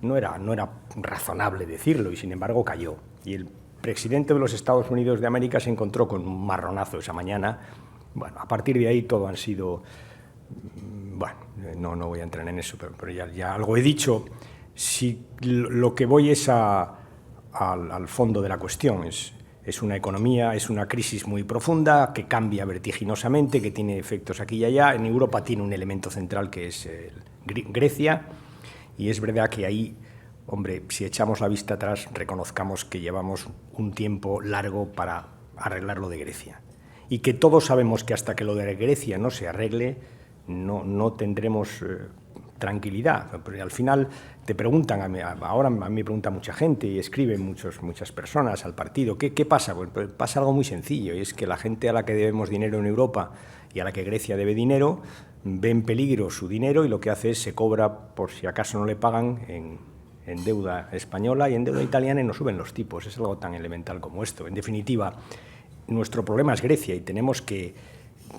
No era razonable decirlo y, sin embargo, cayó. Y el presidente de los Estados Unidos de América se encontró con un marronazo esa mañana. Bueno, a partir de ahí todo han sido... Bueno, no voy a entrar en eso, pero ya algo he dicho. Si lo que voy es al fondo de la cuestión, es una economía, es una crisis muy profunda, que cambia vertiginosamente, que tiene efectos aquí y allá. En Europa tiene un elemento central que es Grecia, y es verdad que ahí... Hombre, si echamos la vista atrás, reconozcamos que llevamos un tiempo largo para arreglar lo de Grecia. Y que todos sabemos que hasta que lo de Grecia no se arregle, no tendremos tranquilidad. Pero al final te preguntan, ahora a mí me pregunta mucha gente y escriben muchas personas al partido, ¿qué pasa? Pues pasa algo muy sencillo, y es que la gente a la que debemos dinero en Europa y a la que Grecia debe dinero, ve en peligro su dinero y lo que hace es se cobra, por si acaso no le pagan, en deuda española y en deuda italiana, y nos suben los tipos. Es algo tan elemental como esto. En definitiva, nuestro problema es Grecia y tenemos que,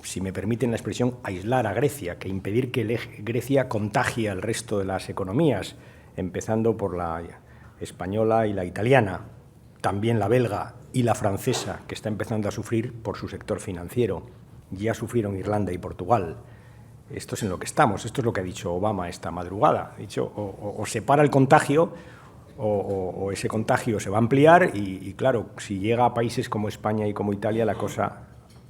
si me permiten la expresión, aislar a Grecia, que impedir que Grecia contagie al resto de las economías, empezando por la española y la italiana, también la belga y la francesa, que está empezando a sufrir por su sector financiero. Ya sufrieron Irlanda y Portugal. Esto es en lo que estamos, esto es lo que ha dicho Obama esta madrugada. Ha dicho, o se para el contagio, o ese contagio se va a ampliar y, claro, si llega a países como España y como Italia, la cosa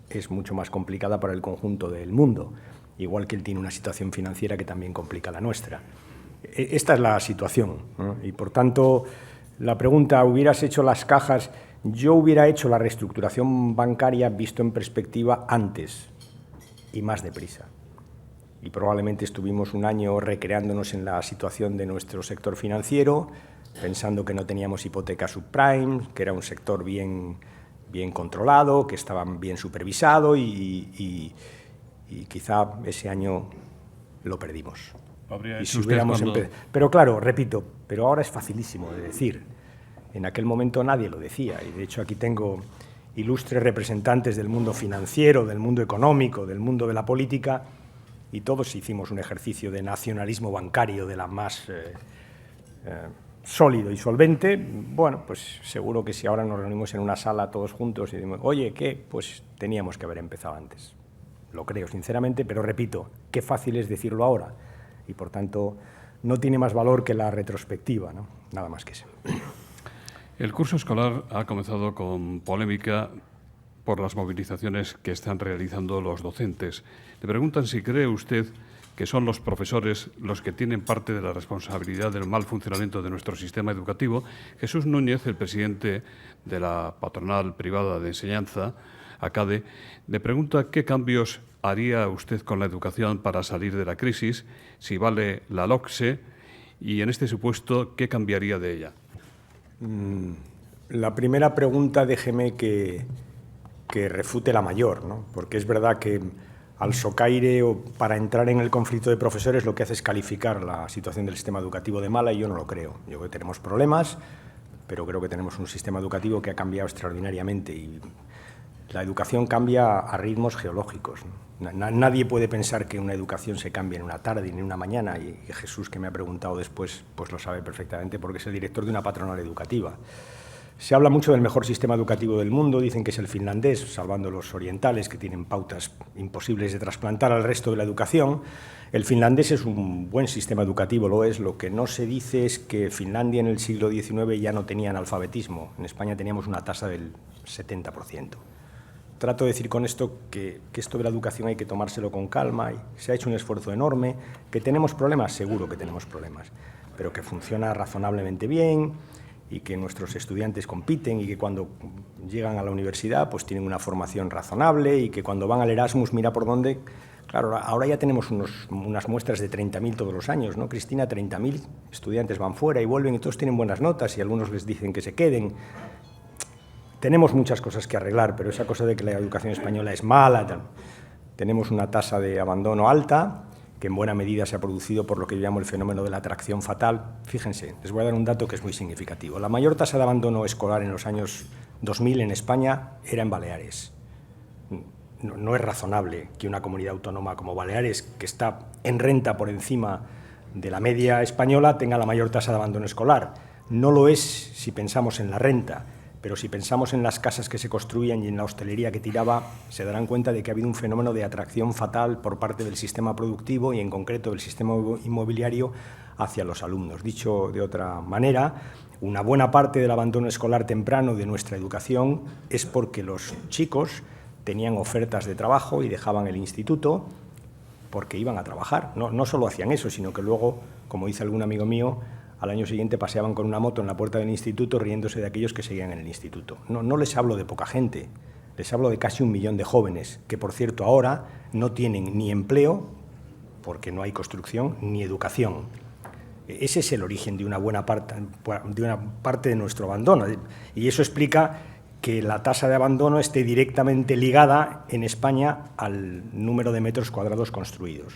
es mucho más complicada para el conjunto del mundo, igual que él tiene una situación financiera que también complica la nuestra. Esta es la situación, ¿no? Y, por tanto, la pregunta, ¿hubieras hecho las cajas? Yo hubiera hecho la reestructuración bancaria visto en perspectiva antes y más deprisa. Y probablemente estuvimos un año recreándonos en la situación de nuestro sector financiero, pensando que no teníamos hipoteca subprime, que era un sector bien controlado, que estaba bien supervisado y quizá ese año lo perdimos. Y si hubiéramos Pero claro, repito, pero ahora es facilísimo de decir. En aquel momento nadie lo decía, y de hecho aquí tengo ilustres representantes del mundo financiero, del mundo económico, del mundo de la política, y todos hicimos un ejercicio de nacionalismo bancario de la más sólido y solvente. Bueno, pues seguro que si ahora nos reunimos en una sala todos juntos y decimos, oye, ¿qué? Pues teníamos que haber empezado antes. Lo creo, sinceramente, pero repito, qué fácil es decirlo ahora. Y, por tanto, no tiene más valor que la retrospectiva, ¿no? Nada más que eso. El curso escolar ha comenzado con polémica por las movilizaciones que están realizando los docentes. Le preguntan si cree usted que son los profesores los que tienen parte de la responsabilidad del mal funcionamiento de nuestro sistema educativo. Jesús Núñez, el presidente de la patronal privada de enseñanza, ACADE, le pregunta qué cambios haría usted con la educación para salir de la crisis, si vale la LOCSE, y en este supuesto, ¿qué cambiaría de ella? La primera pregunta, déjeme que refute la mayor, ¿no? Porque es verdad que al socaire o para entrar en el conflicto de profesores lo que hace es calificar la situación del sistema educativo de mala, y yo no lo creo. Yo creo que tenemos problemas, pero creo que tenemos un sistema educativo que ha cambiado extraordinariamente, y la educación cambia a ritmos geológicos, ¿no? Nadie puede pensar que una educación se cambie en una tarde ni en una mañana, y Jesús, que me ha preguntado después, pues lo sabe perfectamente porque es el director de una patronal educativa. Se habla mucho del mejor sistema educativo del mundo, dicen que es el finlandés, salvando los orientales, que tienen pautas imposibles de trasplantar al resto de la educación. El finlandés es un buen sistema educativo, lo es. Lo que no se dice es que Finlandia en el siglo XIX ya no tenía analfabetismo. En España teníamos una tasa del 70%. Trato de decir con esto que esto de la educación hay que tomárselo con calma, y se ha hecho un esfuerzo enorme. ¿Que tenemos problemas? Seguro que tenemos problemas, pero que funciona razonablemente bien, y que nuestros estudiantes compiten, y que cuando llegan a la universidad pues tienen una formación razonable, y que cuando van al Erasmus, mira por dónde. Claro, ahora ya tenemos unas muestras de 30.000 todos los años, ¿no, Cristina? 30.000 estudiantes van fuera y vuelven, y todos tienen buenas notas, y algunos les dicen que se queden. Tenemos muchas cosas que arreglar, pero esa cosa de que la educación española es mala, tenemos una tasa de abandono alta, que en buena medida se ha producido por lo que yo llamo el fenómeno de la atracción fatal. Fíjense, les voy a dar un dato que es muy significativo. La mayor tasa de abandono escolar en los años 2000 en España era en Baleares. No es razonable que una comunidad autónoma como Baleares, que está en renta por encima de la media española, tenga la mayor tasa de abandono escolar. No lo es si pensamos en la renta, pero si pensamos en las casas que se construían y en la hostelería que tiraba, se darán cuenta de que ha habido un fenómeno de atracción fatal por parte del sistema productivo, y en concreto del sistema inmobiliario, hacia los alumnos. Dicho de otra manera, una buena parte del abandono escolar temprano de nuestra educación es porque los chicos tenían ofertas de trabajo y dejaban el instituto porque iban a trabajar. No solo hacían eso, sino que luego, como dice algún amigo mío, al año siguiente paseaban con una moto en la puerta del instituto riéndose de aquellos que seguían en el instituto. No les hablo de poca gente, les hablo de casi 1 millón de jóvenes que, por cierto, ahora no tienen ni empleo porque no hay construcción ni educación. Ese es el origen de una buena parte de nuestro abandono, y eso explica que la tasa de abandono esté directamente ligada en España al número de metros cuadrados construidos.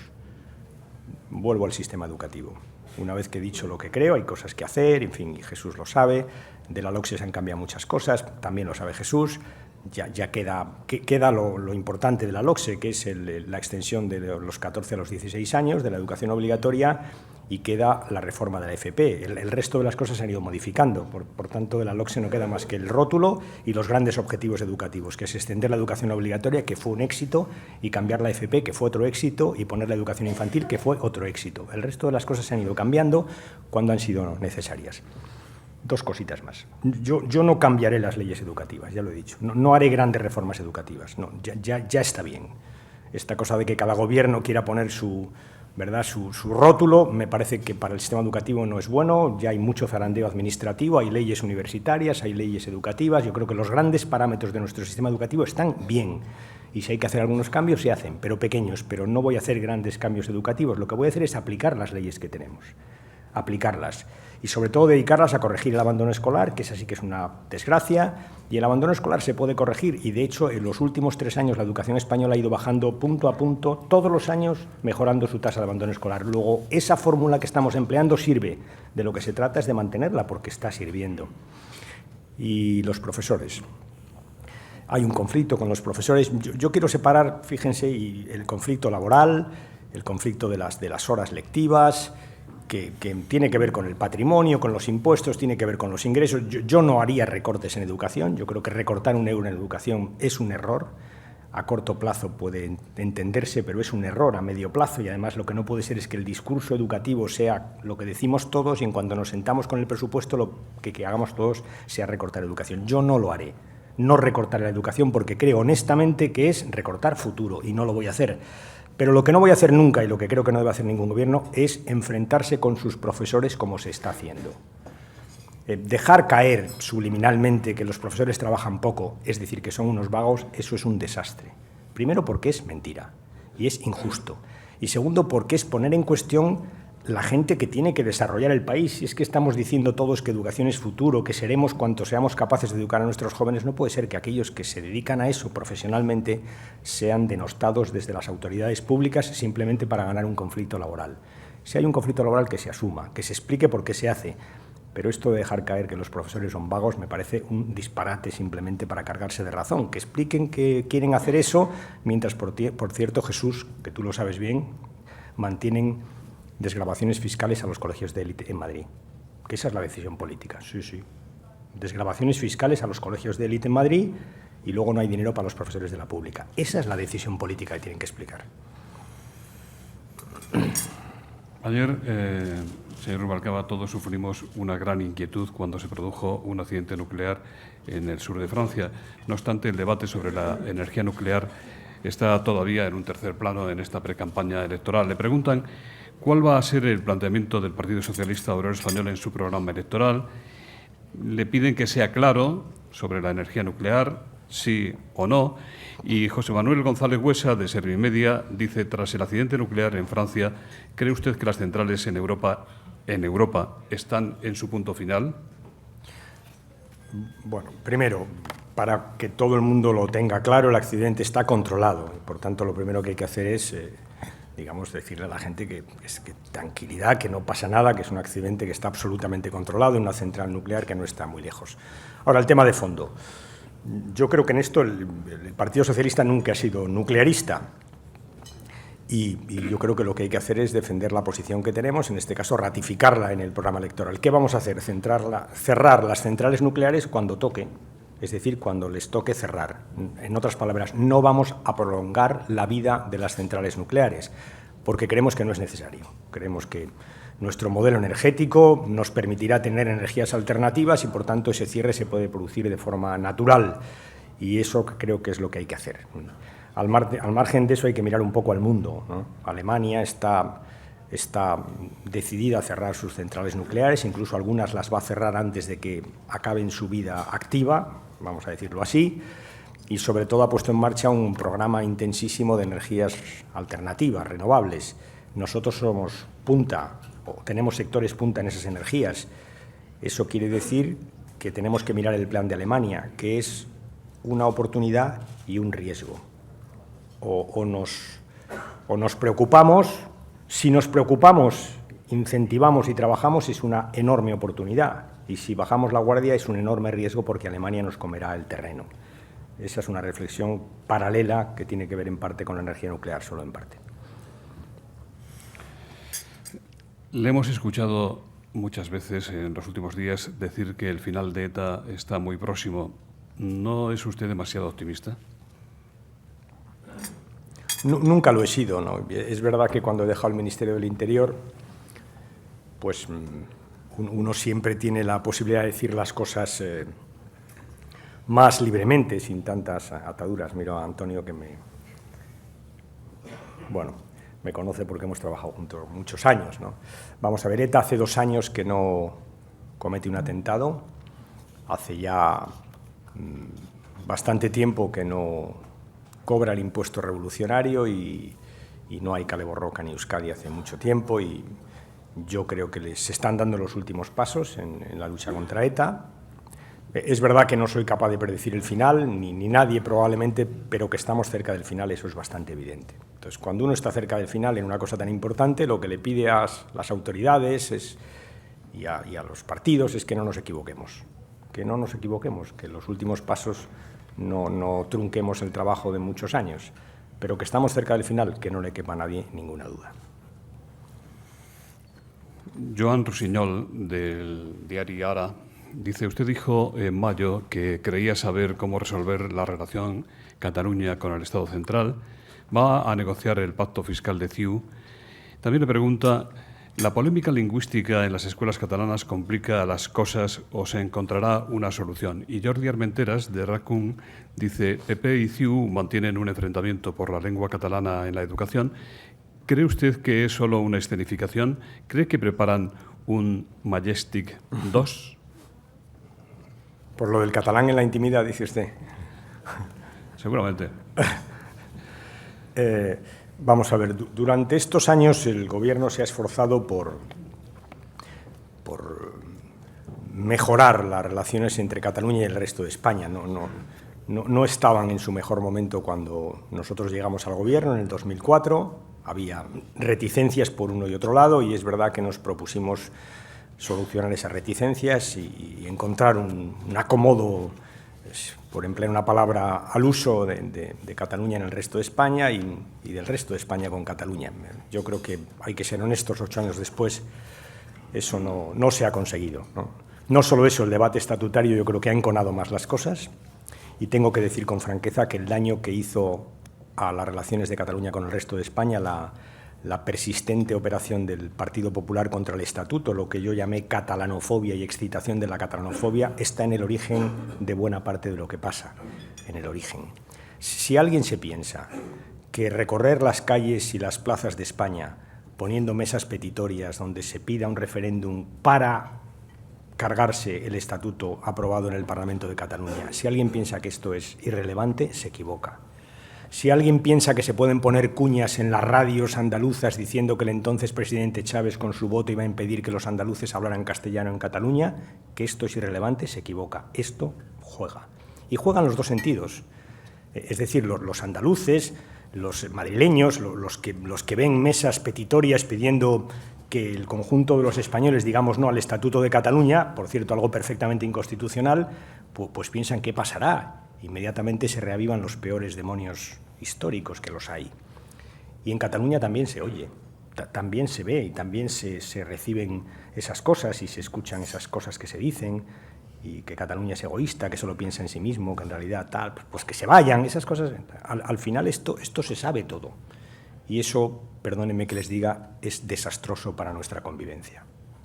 Vuelvo al sistema educativo. Una vez que he dicho lo que creo, hay cosas que hacer, en fin, y Jesús lo sabe, de la LOCSE se han cambiado muchas cosas, también lo sabe Jesús, ya queda lo importante de la LOCSE, que es la extensión de los 14 a los 16 años de la educación obligatoria, y queda la reforma de la FP. El resto de las cosas se han ido modificando, por tanto de la LOCSE no queda más que el rótulo y los grandes objetivos educativos, que es extender la educación obligatoria, que fue un éxito, y cambiar la FP, que fue otro éxito, y poner la educación infantil, que fue otro éxito. El resto de las cosas se han ido cambiando cuando han sido necesarias. Dos cositas más. Yo no cambiaré las leyes educativas, ya lo he dicho. No haré grandes reformas educativas. No, ya está bien. Esta cosa de que cada gobierno quiera poner su rótulo, me parece que para el sistema educativo no es bueno. Ya hay mucho zarandeo administrativo, hay leyes universitarias, hay leyes educativas. Yo creo que los grandes parámetros de nuestro sistema educativo están bien. Y si hay que hacer algunos cambios, se hacen, pero pequeños. Pero no voy a hacer grandes cambios educativos. Lo que voy a hacer es aplicar las leyes que tenemos. Aplicarlas. Y sobre todo dedicarlas a corregir el abandono escolar, que esa sí que es una desgracia, y el abandono escolar se puede corregir, y de hecho en los últimos 3 años la educación española ha ido bajando punto a punto, todos los años mejorando su tasa de abandono escolar. Luego, esa fórmula que estamos empleando sirve, de lo que se trata es de mantenerla, porque está sirviendo. Y los profesores. Hay un conflicto con los profesores. Yo quiero separar, fíjense, el conflicto laboral, el conflicto de las horas lectivas, que tiene que ver con el patrimonio, con los impuestos, tiene que ver con los ingresos. Yo no haría recortes en educación. Yo creo que recortar un euro en educación es un error. A corto plazo puede entenderse, pero es un error a medio plazo, y además lo que no puede ser es que el discurso educativo sea lo que decimos todos, y en cuanto nos sentamos con el presupuesto lo que hagamos todos sea recortar educación. Yo no lo haré. No recortaré la educación, porque creo honestamente que es recortar futuro, y no lo voy a hacer. Pero lo que no voy a hacer nunca, y lo que creo que no debe hacer ningún gobierno, es enfrentarse con sus profesores como se está haciendo. Dejar caer subliminalmente que los profesores trabajan poco, es decir, que son unos vagos, eso es un desastre. Primero, porque es mentira y es injusto. Y segundo, porque es poner en cuestión la gente que tiene que desarrollar el país. Si es que estamos diciendo todos que educación es futuro, que seremos cuanto seamos capaces de educar a nuestros jóvenes, no puede ser que aquellos que se dedican a eso profesionalmente sean denostados desde las autoridades públicas simplemente para ganar un conflicto laboral. Si hay un conflicto laboral, que se asuma, que se explique por qué se hace. Pero esto de dejar caer que los profesores son vagos me parece un disparate simplemente para cargarse de razón. Que expliquen que quieren hacer eso, mientras, por cierto, Jesús, que tú lo sabes bien, mantienen desgravaciones fiscales a los colegios de élite en Madrid. Que esa es la decisión política. Sí. Desgravaciones fiscales a los colegios de élite en Madrid, y luego no hay dinero para los profesores de la pública. Esa es la decisión política que tienen que explicar. Ayer, señor Rubalcaba, todos sufrimos una gran inquietud cuando se produjo un accidente nuclear en el sur de Francia. No obstante, el debate sobre la energía nuclear está todavía en un tercer plano en esta precampaña electoral. Le preguntan cuál va a ser el planteamiento del Partido Socialista Obrero Español en su programa electoral. Le piden que sea claro sobre la energía nuclear, sí o no. Y José Manuel González Huesa, de Servimedia, dice: tras el accidente nuclear en Francia, ¿cree usted que las centrales en Europa están en su punto final? Bueno, primero, para que todo el mundo lo tenga claro, el accidente está controlado. Por tanto, lo primero que hay que hacer es, decirle a la gente que tranquilidad, que no pasa nada, que es un accidente que está absolutamente controlado en una central nuclear que no está muy lejos. Ahora, el tema de fondo. Yo creo que en esto el Partido Socialista nunca ha sido nuclearista, y yo creo que lo que hay que hacer es defender la posición que tenemos, en este caso ratificarla en el programa electoral. ¿Qué vamos a hacer? Cerrar las centrales nucleares cuando toque, es decir, cuando les toque cerrar. En otras palabras, no vamos a prolongar la vida de las centrales nucleares, porque creemos que no es necesario. Creemos que nuestro modelo energético nos permitirá tener energías alternativas, y por tanto ese cierre se puede producir de forma natural, y eso creo que es lo que hay que hacer. Al margen de eso hay que mirar un poco al mundo, ¿no? Alemania está decidida a cerrar sus centrales nucleares, incluso algunas las va a cerrar antes de que acaben su vida activa, vamos a decirlo así, y sobre todo ha puesto en marcha un programa intensísimo de energías alternativas, renovables. nosotros somos punta, o tenemos sectores punta en esas energías. Eso quiere decir que tenemos que mirar el plan de Alemania, que es una oportunidad y un riesgo. O nos preocupamos. Si nos preocupamos, incentivamos y trabajamos, es una enorme oportunidad. Y si bajamos la guardia, es un enorme riesgo porque Alemania nos comerá el terreno. Esa es una reflexión paralela que tiene que ver en parte con la energía nuclear, solo en parte. Le hemos escuchado muchas veces en los últimos días decir que el final de ETA está muy próximo. ¿No es usted demasiado optimista? Nunca lo he sido, ¿no? Es verdad que cuando he dejado el Ministerio del Interior, pues uno siempre tiene la posibilidad de decir las cosas más libremente, sin tantas ataduras. Miro a Antonio que me conoce porque hemos trabajado juntos muchos años, ¿no? Vamos a ver, ETA hace 2 años que no comete un atentado, hace ya bastante tiempo que no cobra el impuesto revolucionario y no hay Kale Borroka ni Euskadi hace mucho tiempo, y yo creo que les están dando los últimos pasos en la lucha contra ETA. Es verdad que no soy capaz de predecir el final, ni nadie probablemente, pero que estamos cerca del final, eso es bastante evidente. Entonces, cuando uno está cerca del final en una cosa tan importante, lo que le pide a las autoridades y a los partidos es que no nos equivoquemos, que los últimos pasos no trunquemos el trabajo de muchos años, pero que estamos cerca del final, que no le quepa a nadie ninguna duda. Joan Rossinyol, del diario Ara, dice: usted dijo en mayo que creía saber cómo resolver la relación Cataluña con el Estado central. Va a negociar el pacto fiscal de CiU. También le pregunta: ¿la polémica lingüística en las escuelas catalanas complica las cosas o se encontrará una solución? Y Jordi Armenteras, de RACUN, dice: PP y CiU mantienen un enfrentamiento por la lengua catalana en la educación. ¿Cree usted que es solo una escenificación? ¿Cree que preparan un Majestic 2? Por lo del catalán en la intimidad, dice usted. Seguramente. Vamos a ver, durante estos años el Gobierno se ha esforzado por mejorar las relaciones entre Cataluña y el resto de España. No estaban en su mejor momento cuando nosotros llegamos al Gobierno en el 2004. Había reticencias por uno y otro lado, y es verdad que nos propusimos solucionar esas reticencias y encontrar un acomodo, por emplear una palabra al uso, de Cataluña en el resto de España y del resto de España con Cataluña. Yo creo que hay que ser honestos, 8 años después eso no se ha conseguido, ¿no? No solo eso, el debate estatutario yo creo que ha enconado más las cosas, y tengo que decir con franqueza que el daño que hizo a las relaciones de Cataluña con el resto de España la persistente operación del Partido Popular contra el Estatuto, lo que yo llamé catalanofobia y excitación de la catalanofobia, está en el origen de buena parte de lo que pasa, en el origen. Si alguien se piensa que recorrer las calles y las plazas de España poniendo mesas petitorias donde se pida un referéndum para cargarse el Estatuto aprobado en el Parlamento de Cataluña, si alguien piensa que esto es irrelevante, se equivoca. Si alguien piensa que se pueden poner cuñas en las radios andaluzas diciendo que el entonces presidente Chávez con su voto iba a impedir que los andaluces hablaran castellano en Cataluña, que esto es irrelevante, se equivoca. Esto juega. Y juegan los dos sentidos. Es decir, los andaluces, los madrileños, los que ven mesas petitorias pidiendo que el conjunto de los españoles digamos no al Estatuto de Cataluña, por cierto, algo perfectamente inconstitucional, pues piensan qué pasará. Inmediatamente se reavivan los peores demonios históricos, que los hay. Y en Cataluña también se oye, también se ve y también se reciben esas cosas y se escuchan esas cosas que se dicen, y que Cataluña es egoísta, que solo piensa en sí mismo, que en realidad tal, pues que se vayan, esas cosas. Al final esto se sabe todo. Y eso, perdónenme que les diga, es desastroso para nuestra convivencia.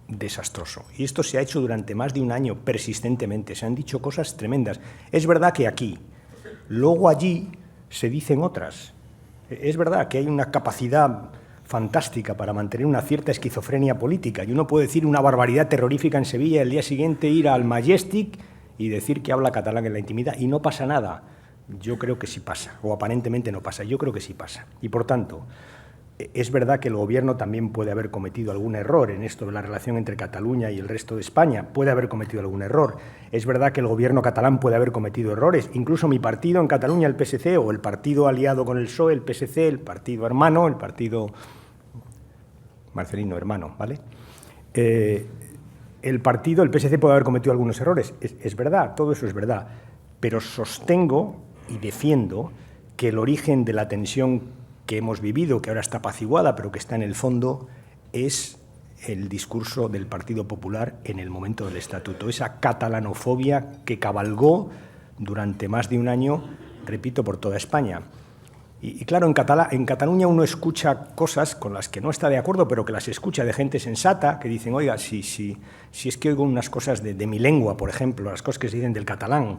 Desastroso. Y esto se ha hecho durante más de un año, persistentemente. Se han dicho cosas tremendas. Es verdad que aquí, luego allí, se dicen otras. Es verdad que hay una capacidad fantástica para mantener una cierta esquizofrenia política. Y uno puede decir una barbaridad terrorífica en Sevilla y el día siguiente ir al Majestic y decir que habla catalán en la intimidad y no pasa nada. Yo creo que sí pasa, o aparentemente no pasa. Yo creo que sí pasa. Y por tanto, Es verdad que el Gobierno también puede haber cometido algún error en esto de la relación entre Cataluña y el resto de España. Puede haber cometido algún error. Es verdad que el Gobierno catalán puede haber cometido errores. Incluso mi partido en Cataluña, el PSC, o el partido aliado con el PSOE, el PSC, el partido hermano, el partido Marcelino hermano, ¿vale? El PSC puede haber cometido algunos errores. Es verdad, todo eso es verdad. Pero sostengo y defiendo que el origen de la tensión que hemos vivido, que ahora está apaciguada, pero que está en el fondo, es el discurso del Partido Popular en el momento del Estatuto, esa catalanofobia que cabalgó durante más de un año, repito, por toda España. Y claro, en Cataluña uno escucha cosas con las que no está de acuerdo, pero que las escucha de gente sensata, que dicen, oiga, si es que oigo unas cosas de mi lengua, por ejemplo, las cosas que se dicen del catalán,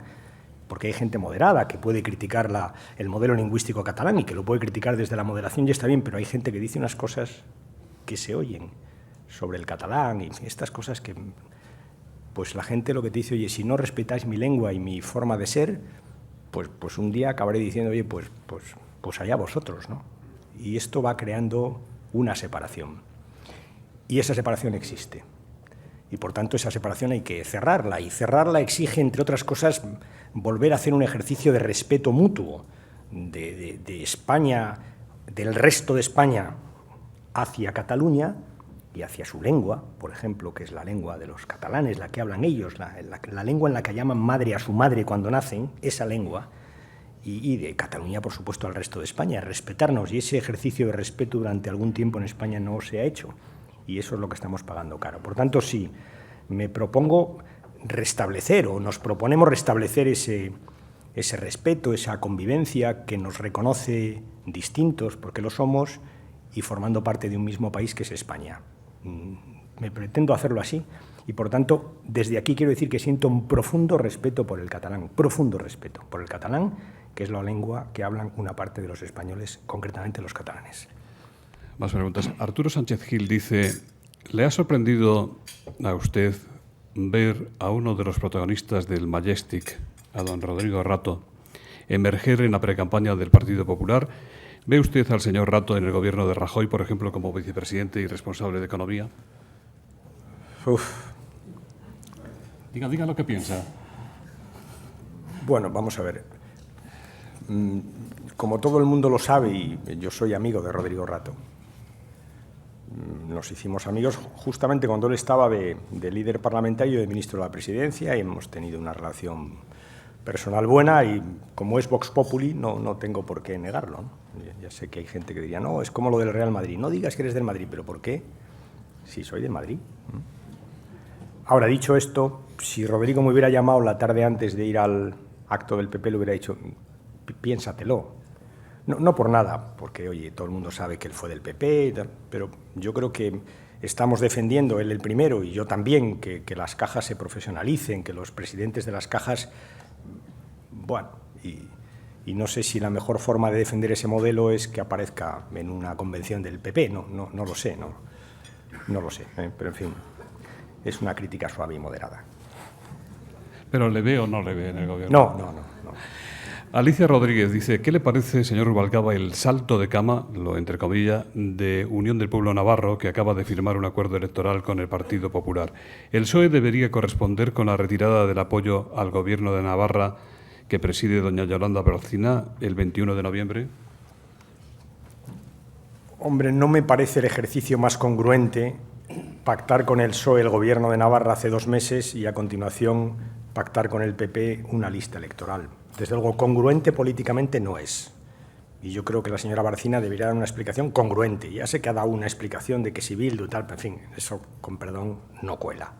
porque hay gente moderada que puede criticar el modelo lingüístico catalán y que lo puede criticar desde la moderación y está bien, pero hay gente que dice unas cosas que se oyen sobre el catalán y estas cosas que, pues la gente lo que te dice, oye, si no respetáis mi lengua y mi forma de ser, pues un día acabaré diciendo, oye, pues allá vosotros, ¿no? Y esto va creando una separación. Y esa separación existe. Y, por tanto, esa separación hay que cerrarla. Y cerrarla exige, entre otras cosas, volver a hacer un ejercicio de respeto mutuo de España, del resto de España, hacia Cataluña y hacia su lengua, por ejemplo, que es la lengua de los catalanes, la que hablan ellos, la lengua en la que llaman madre a su madre cuando nacen, esa lengua, y de Cataluña, por supuesto, al resto de España, respetarnos. Y ese ejercicio de respeto durante algún tiempo en España no se ha hecho. Y eso es lo que estamos pagando caro. Por tanto, sí, me propongo restablecer, o nos proponemos restablecer ese respeto, esa convivencia que nos reconoce distintos, porque lo somos, y formando parte de un mismo país que es España. Me pretendo hacerlo así, y por tanto, desde aquí quiero decir que siento un profundo respeto por el catalán, profundo respeto por el catalán, que es la lengua que hablan una parte de los españoles, concretamente los catalanes. Más preguntas. Arturo Sánchez Gil dice, ¿le ha sorprendido a usted ver a uno de los protagonistas del Majestic, a don Rodrigo Rato, emerger en la precampaña del Partido Popular? ¿Ve usted al señor Rato en el gobierno de Rajoy, por ejemplo, como vicepresidente y responsable de Economía? Diga lo que piensa. Bueno, vamos a ver. Como todo el mundo lo sabe, y yo soy amigo de Rodrigo Rato, nos hicimos amigos justamente cuando él estaba de líder parlamentario y de ministro de la Presidencia, y hemos tenido una relación personal buena, y como es Vox Populi no tengo por qué negarlo, ¿no? Ya sé que hay gente que diría, no, es como lo del Real Madrid, no digas que eres del Madrid, pero ¿por qué? Si soy del Madrid. Ahora, dicho esto, si Rodrigo me hubiera llamado la tarde antes de ir al acto del PP, le hubiera dicho, piénsatelo. No por nada, porque, oye, todo el mundo sabe que él fue del PP, pero yo creo que estamos defendiendo, él el primero y yo también, que las cajas se profesionalicen, que los presidentes de las cajas, bueno, y no sé si la mejor forma de defender ese modelo es que aparezca en una convención del PP, no lo sé, no lo sé, pero en fin, es una crítica suave y moderada. ¿Pero le ve o no le ve en el gobierno? No. Alicia Rodríguez dice, ¿qué le parece, señor Rubalcaba, el salto de cama, lo entre comillas, de Unión del Pueblo Navarro, que acaba de firmar un acuerdo electoral con el Partido Popular? ¿El PSOE debería corresponder con la retirada del apoyo al Gobierno de Navarra que preside doña Yolanda Barcina el 21 de noviembre? Hombre, no me parece el ejercicio más congruente pactar con el PSOE el Gobierno de Navarra hace 2 meses y a continuación pactar con el PP una lista electoral. Desde luego, congruente políticamente no es. Y yo creo que la señora Barcina debería dar una explicación congruente. Ya sé que ha dado una explicación de que si Bildu y tal, pero en fin, eso, con perdón, no cuela.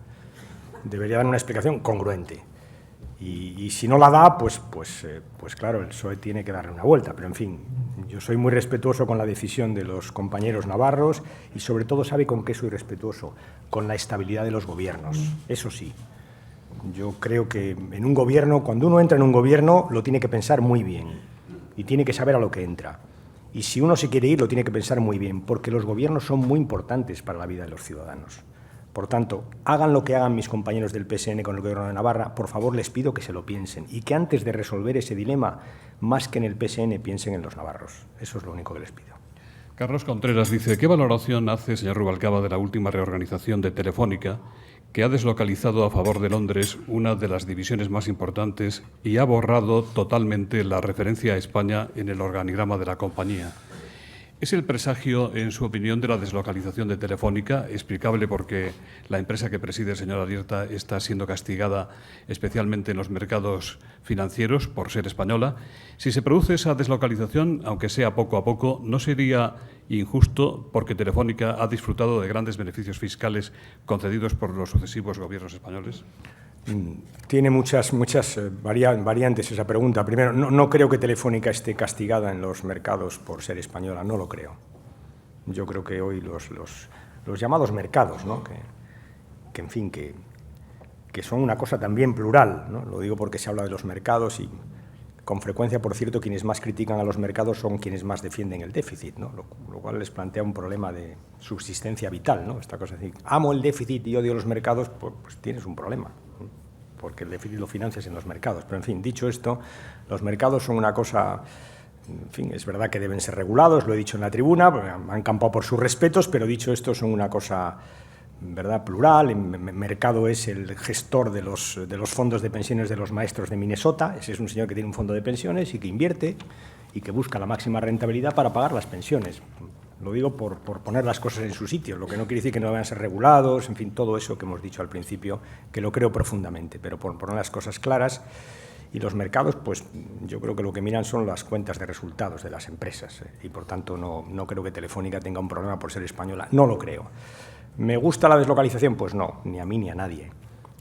Debería dar una explicación congruente. Y si no la da, pues claro, el PSOE tiene que darle una vuelta. Pero en fin, yo soy muy respetuoso con la decisión de los compañeros navarros y sobre todo, ¿sabe con qué soy respetuoso? Con la estabilidad de los gobiernos. Eso sí. Yo creo que en un gobierno, cuando uno entra en un gobierno, lo tiene que pensar muy bien y tiene que saber a lo que entra. Y si uno se quiere ir, lo tiene que pensar muy bien, porque los gobiernos son muy importantes para la vida de los ciudadanos. Por tanto, hagan lo que hagan mis compañeros del PSN con el Gobierno de Navarra, por favor les pido que se lo piensen y que antes de resolver ese dilema, más que en el PSN, piensen en los navarros. Eso es lo único que les pido. Carlos Contreras dice, ¿qué valoración hace, señor Rubalcaba, de la última reorganización de Telefónica, que ha deslocalizado a favor de Londres una de las divisiones más importantes y ha borrado totalmente la referencia a España en el organigrama de la compañía? ¿Es el presagio, en su opinión, de la deslocalización de Telefónica explicable porque la empresa que preside el señor Arrieta está siendo castigada especialmente en los mercados financieros por ser española? Si se produce esa deslocalización, aunque sea poco a poco, ¿no sería injusto porque Telefónica ha disfrutado de grandes beneficios fiscales concedidos por los sucesivos gobiernos españoles? Tiene muchas variantes esa pregunta. Primero, no creo que Telefónica esté castigada en los mercados por ser española, no lo creo. Yo creo que hoy los llamados mercados, ¿no? En fin, que son una cosa también plural, ¿no? Lo digo porque se habla de los mercados y con frecuencia, por cierto, quienes más critican a los mercados son quienes más defienden el déficit, ¿no? Lo cual les plantea un problema de subsistencia vital, ¿no? Esta cosa de decir, amo el déficit y odio los mercados, pues tienes un problema, porque el déficit lo financias en los mercados. Pero, en fin, dicho esto, los mercados son una cosa, en fin, es verdad que deben ser regulados, lo he dicho en la tribuna, han campado por sus respetos, pero dicho esto, son una cosa, ¿verdad?, plural. El mercado es el gestor de los fondos de pensiones de los maestros de Minnesota. Ese es un señor que tiene un fondo de pensiones y que invierte y que busca la máxima rentabilidad para pagar las pensiones. Lo digo por poner las cosas en su sitio, lo que no quiere decir que no deban ser regulados, en fin, todo eso que hemos dicho al principio, que lo creo profundamente, pero por poner las cosas claras. Y los mercados, pues yo creo que lo que miran son las cuentas de resultados de las empresas, y por tanto no creo que Telefónica tenga un problema por ser española, no lo creo. ¿Me gusta la deslocalización? Pues no, ni a mí ni a nadie.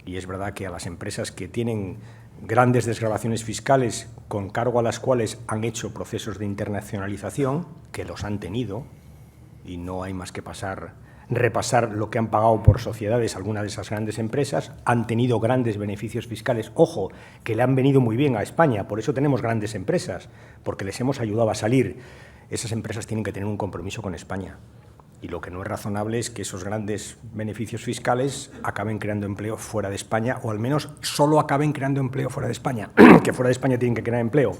Y es verdad que a las empresas que tienen grandes desgravaciones fiscales con cargo a las cuales han hecho procesos de internacionalización, que los han tenido, y no hay más que repasar lo que han pagado por sociedades algunas de esas grandes empresas, han tenido grandes beneficios fiscales, ojo, que le han venido muy bien a España, por eso tenemos grandes empresas, porque les hemos ayudado a salir. Esas empresas tienen que tener un compromiso con España. Y lo que no es razonable es que esos grandes beneficios fiscales acaben creando empleo fuera de España, o al menos solo acaben creando empleo fuera de España, que fuera de España tienen que crear empleo.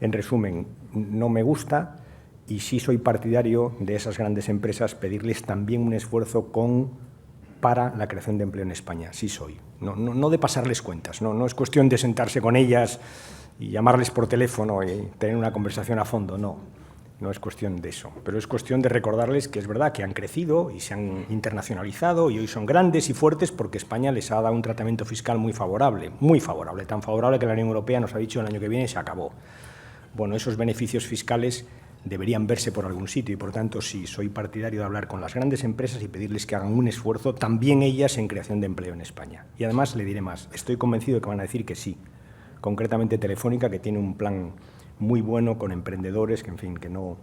En resumen, no me gusta, y sí soy partidario de esas grandes empresas pedirles también un esfuerzo para la creación de empleo en España. Sí soy. No de pasarles cuentas, no es cuestión de sentarse con ellas y llamarles por teléfono y tener una conversación a fondo, no es cuestión de eso, pero es cuestión de recordarles que es verdad que han crecido y se han internacionalizado y hoy son grandes y fuertes porque España les ha dado un tratamiento fiscal muy favorable, tan favorable que la Unión Europea nos ha dicho el año que viene se acabó. Bueno, esos beneficios fiscales deberían verse por algún sitio y, por tanto, sí, soy partidario de hablar con las grandes empresas y pedirles que hagan un esfuerzo, también ellas, en creación de empleo en España. Y además, le diré más, estoy convencido de que van a decir que sí, concretamente Telefónica, que tiene un plan muy bueno con emprendedores, que en fin, que no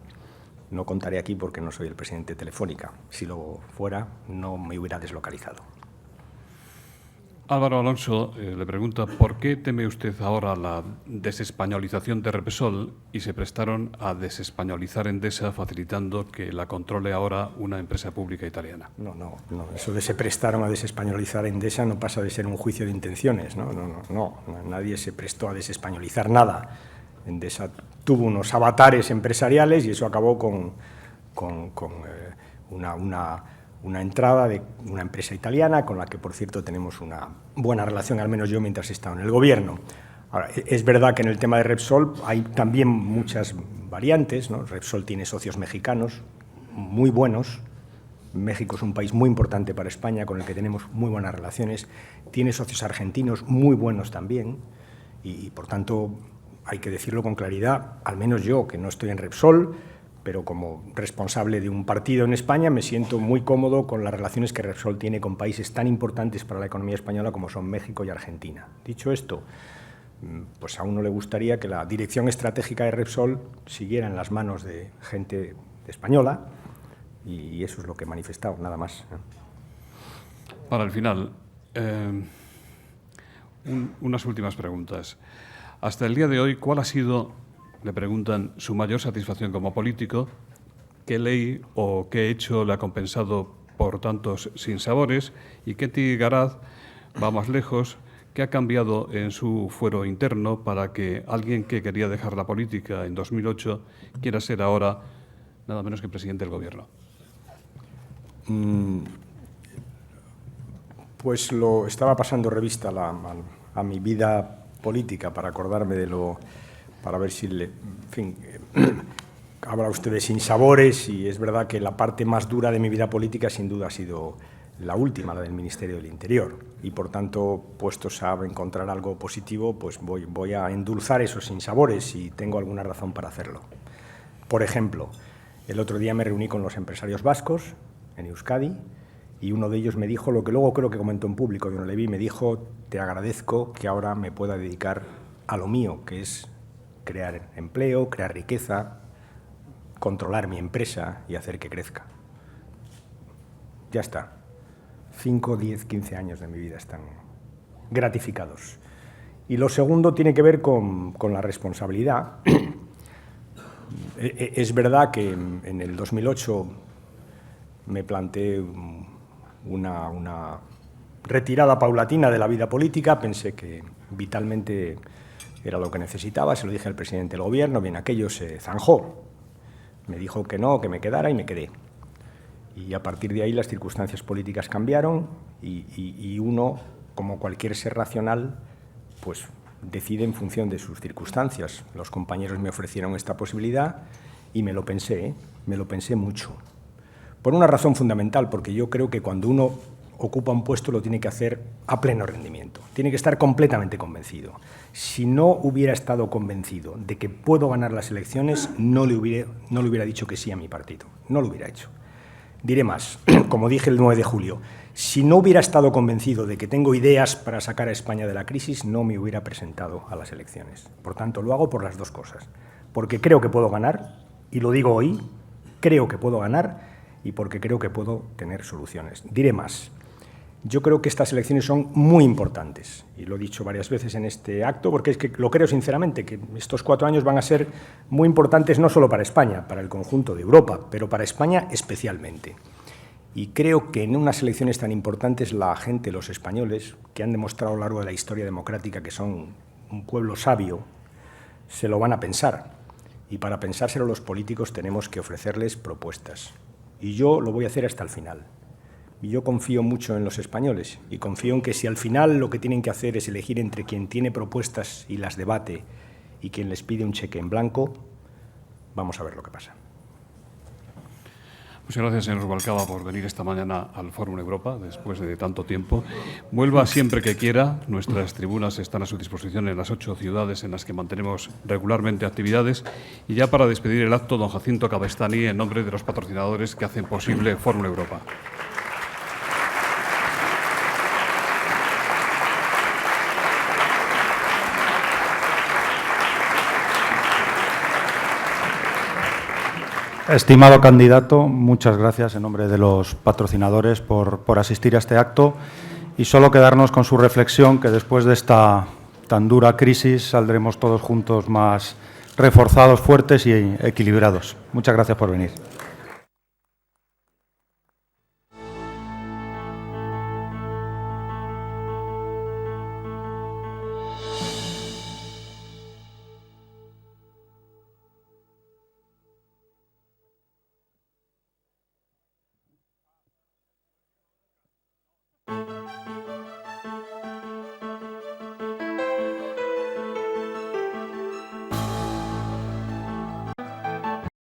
contaré aquí porque no soy el presidente de Telefónica. Si lo fuera, no me hubiera deslocalizado. Álvaro Alonso le pregunta ¿por qué teme usted ahora la desespañolización de Repsol y se prestaron a desespañolizar Endesa facilitando que la controle ahora una empresa pública italiana? No, eso de se prestaron a desespañolizar Endesa no pasa de ser un juicio de intenciones, no, nadie se prestó a desespañolizar nada. Endesa tuvo unos avatares empresariales y eso acabó con una entrada de una empresa italiana con la que, por cierto, tenemos una buena relación, al menos yo, mientras he estado en el gobierno. Ahora, es verdad que en el tema de Repsol hay también muchas variantes, ¿no? Repsol tiene socios mexicanos muy buenos. México es un país muy importante para España, con el que tenemos muy buenas relaciones. Tiene socios argentinos muy buenos también y por tanto, hay que decirlo con claridad, al menos yo, que no estoy en Repsol, pero como responsable de un partido en España me siento muy cómodo con las relaciones que Repsol tiene con países tan importantes para la economía española como son México y Argentina. Dicho esto, pues a uno le gustaría que la dirección estratégica de Repsol siguiera en las manos de gente española y eso es lo que he manifestado, nada más. Para el final, unas últimas preguntas. Hasta el día de hoy, ¿cuál ha sido, le preguntan, su mayor satisfacción como político? ¿Qué ley o qué hecho le ha compensado por tantos sinsabores? ¿Y Ketty Garat va más lejos? ¿Qué ha cambiado en su fuero interno para que alguien que quería dejar la política en 2008 quiera ser ahora nada menos que presidente del Gobierno. Pues lo estaba pasando revista a mi vida política para acordarme de lo, para ver si, en fin, habla usted de sinsabores y es verdad que la parte más dura de mi vida política sin duda ha sido la última, la del Ministerio del Interior, y por tanto, puestos a encontrar algo positivo, pues voy a endulzar esos sinsabores y tengo alguna razón para hacerlo. Por ejemplo, el otro día me reuní con los empresarios vascos en Euskadi y uno de ellos me dijo lo que luego creo que comentó en público, yo no le vi, me dijo: te agradezco que ahora me pueda dedicar a lo mío, que es crear empleo, crear riqueza, controlar mi empresa y hacer que crezca. Ya está. 5, 10, 15 años de mi vida están gratificados. Y lo segundo tiene que ver con la responsabilidad. Es verdad que en el 2008 me planteé una retirada paulatina de la vida política, pensé que vitalmente era lo que necesitaba, se lo dije al presidente del Gobierno, bien, aquello se zanjó, me dijo que no, que me quedara y me quedé. Y a partir de ahí las circunstancias políticas cambiaron y uno, como cualquier ser racional, pues decide en función de sus circunstancias. Los compañeros me ofrecieron esta posibilidad y me lo pensé mucho. Por una razón fundamental, porque yo creo que cuando uno ocupa un puesto lo tiene que hacer a pleno rendimiento. Tiene que estar completamente convencido. Si no hubiera estado convencido de que puedo ganar las elecciones, no le hubiera dicho que sí a mi partido. No lo hubiera hecho. Diré más, como dije el 9 de julio, si no hubiera estado convencido de que tengo ideas para sacar a España de la crisis, no me hubiera presentado a las elecciones. Por tanto, lo hago por las dos cosas. Porque creo que puedo ganar, y lo digo hoy, creo que puedo ganar, y porque creo que puedo tener soluciones. Diré más. Yo creo que estas elecciones son muy importantes, y lo he dicho varias veces en este acto, porque es que lo creo sinceramente, que estos 4 años van a ser muy importantes no solo para España, para el conjunto de Europa, pero para España especialmente. Y creo que en unas elecciones tan importantes la gente, los españoles, que han demostrado a lo largo de la historia democrática que son un pueblo sabio, se lo van a pensar. Y para pensárselo los políticos tenemos que ofrecerles propuestas. Y yo lo voy a hacer hasta el final. Y yo confío mucho en los españoles y confío en que si al final lo que tienen que hacer es elegir entre quien tiene propuestas y las debate y quien les pide un cheque en blanco, vamos a ver lo que pasa. Muchas gracias, señor Rubalcaba, por venir esta mañana al Fórum Europa, después de tanto tiempo. Vuelva siempre que quiera. Nuestras tribunas están a su disposición en las 8 ciudades en las que mantenemos regularmente actividades. Y ya para despedir el acto, don Jacinto Cabestany, en nombre de los patrocinadores que hacen posible Fórum Europa. Estimado candidato, muchas gracias en nombre de los patrocinadores por asistir a este acto y solo quedarnos con su reflexión que después de esta tan dura crisis saldremos todos juntos más reforzados, fuertes y equilibrados. Muchas gracias por venir.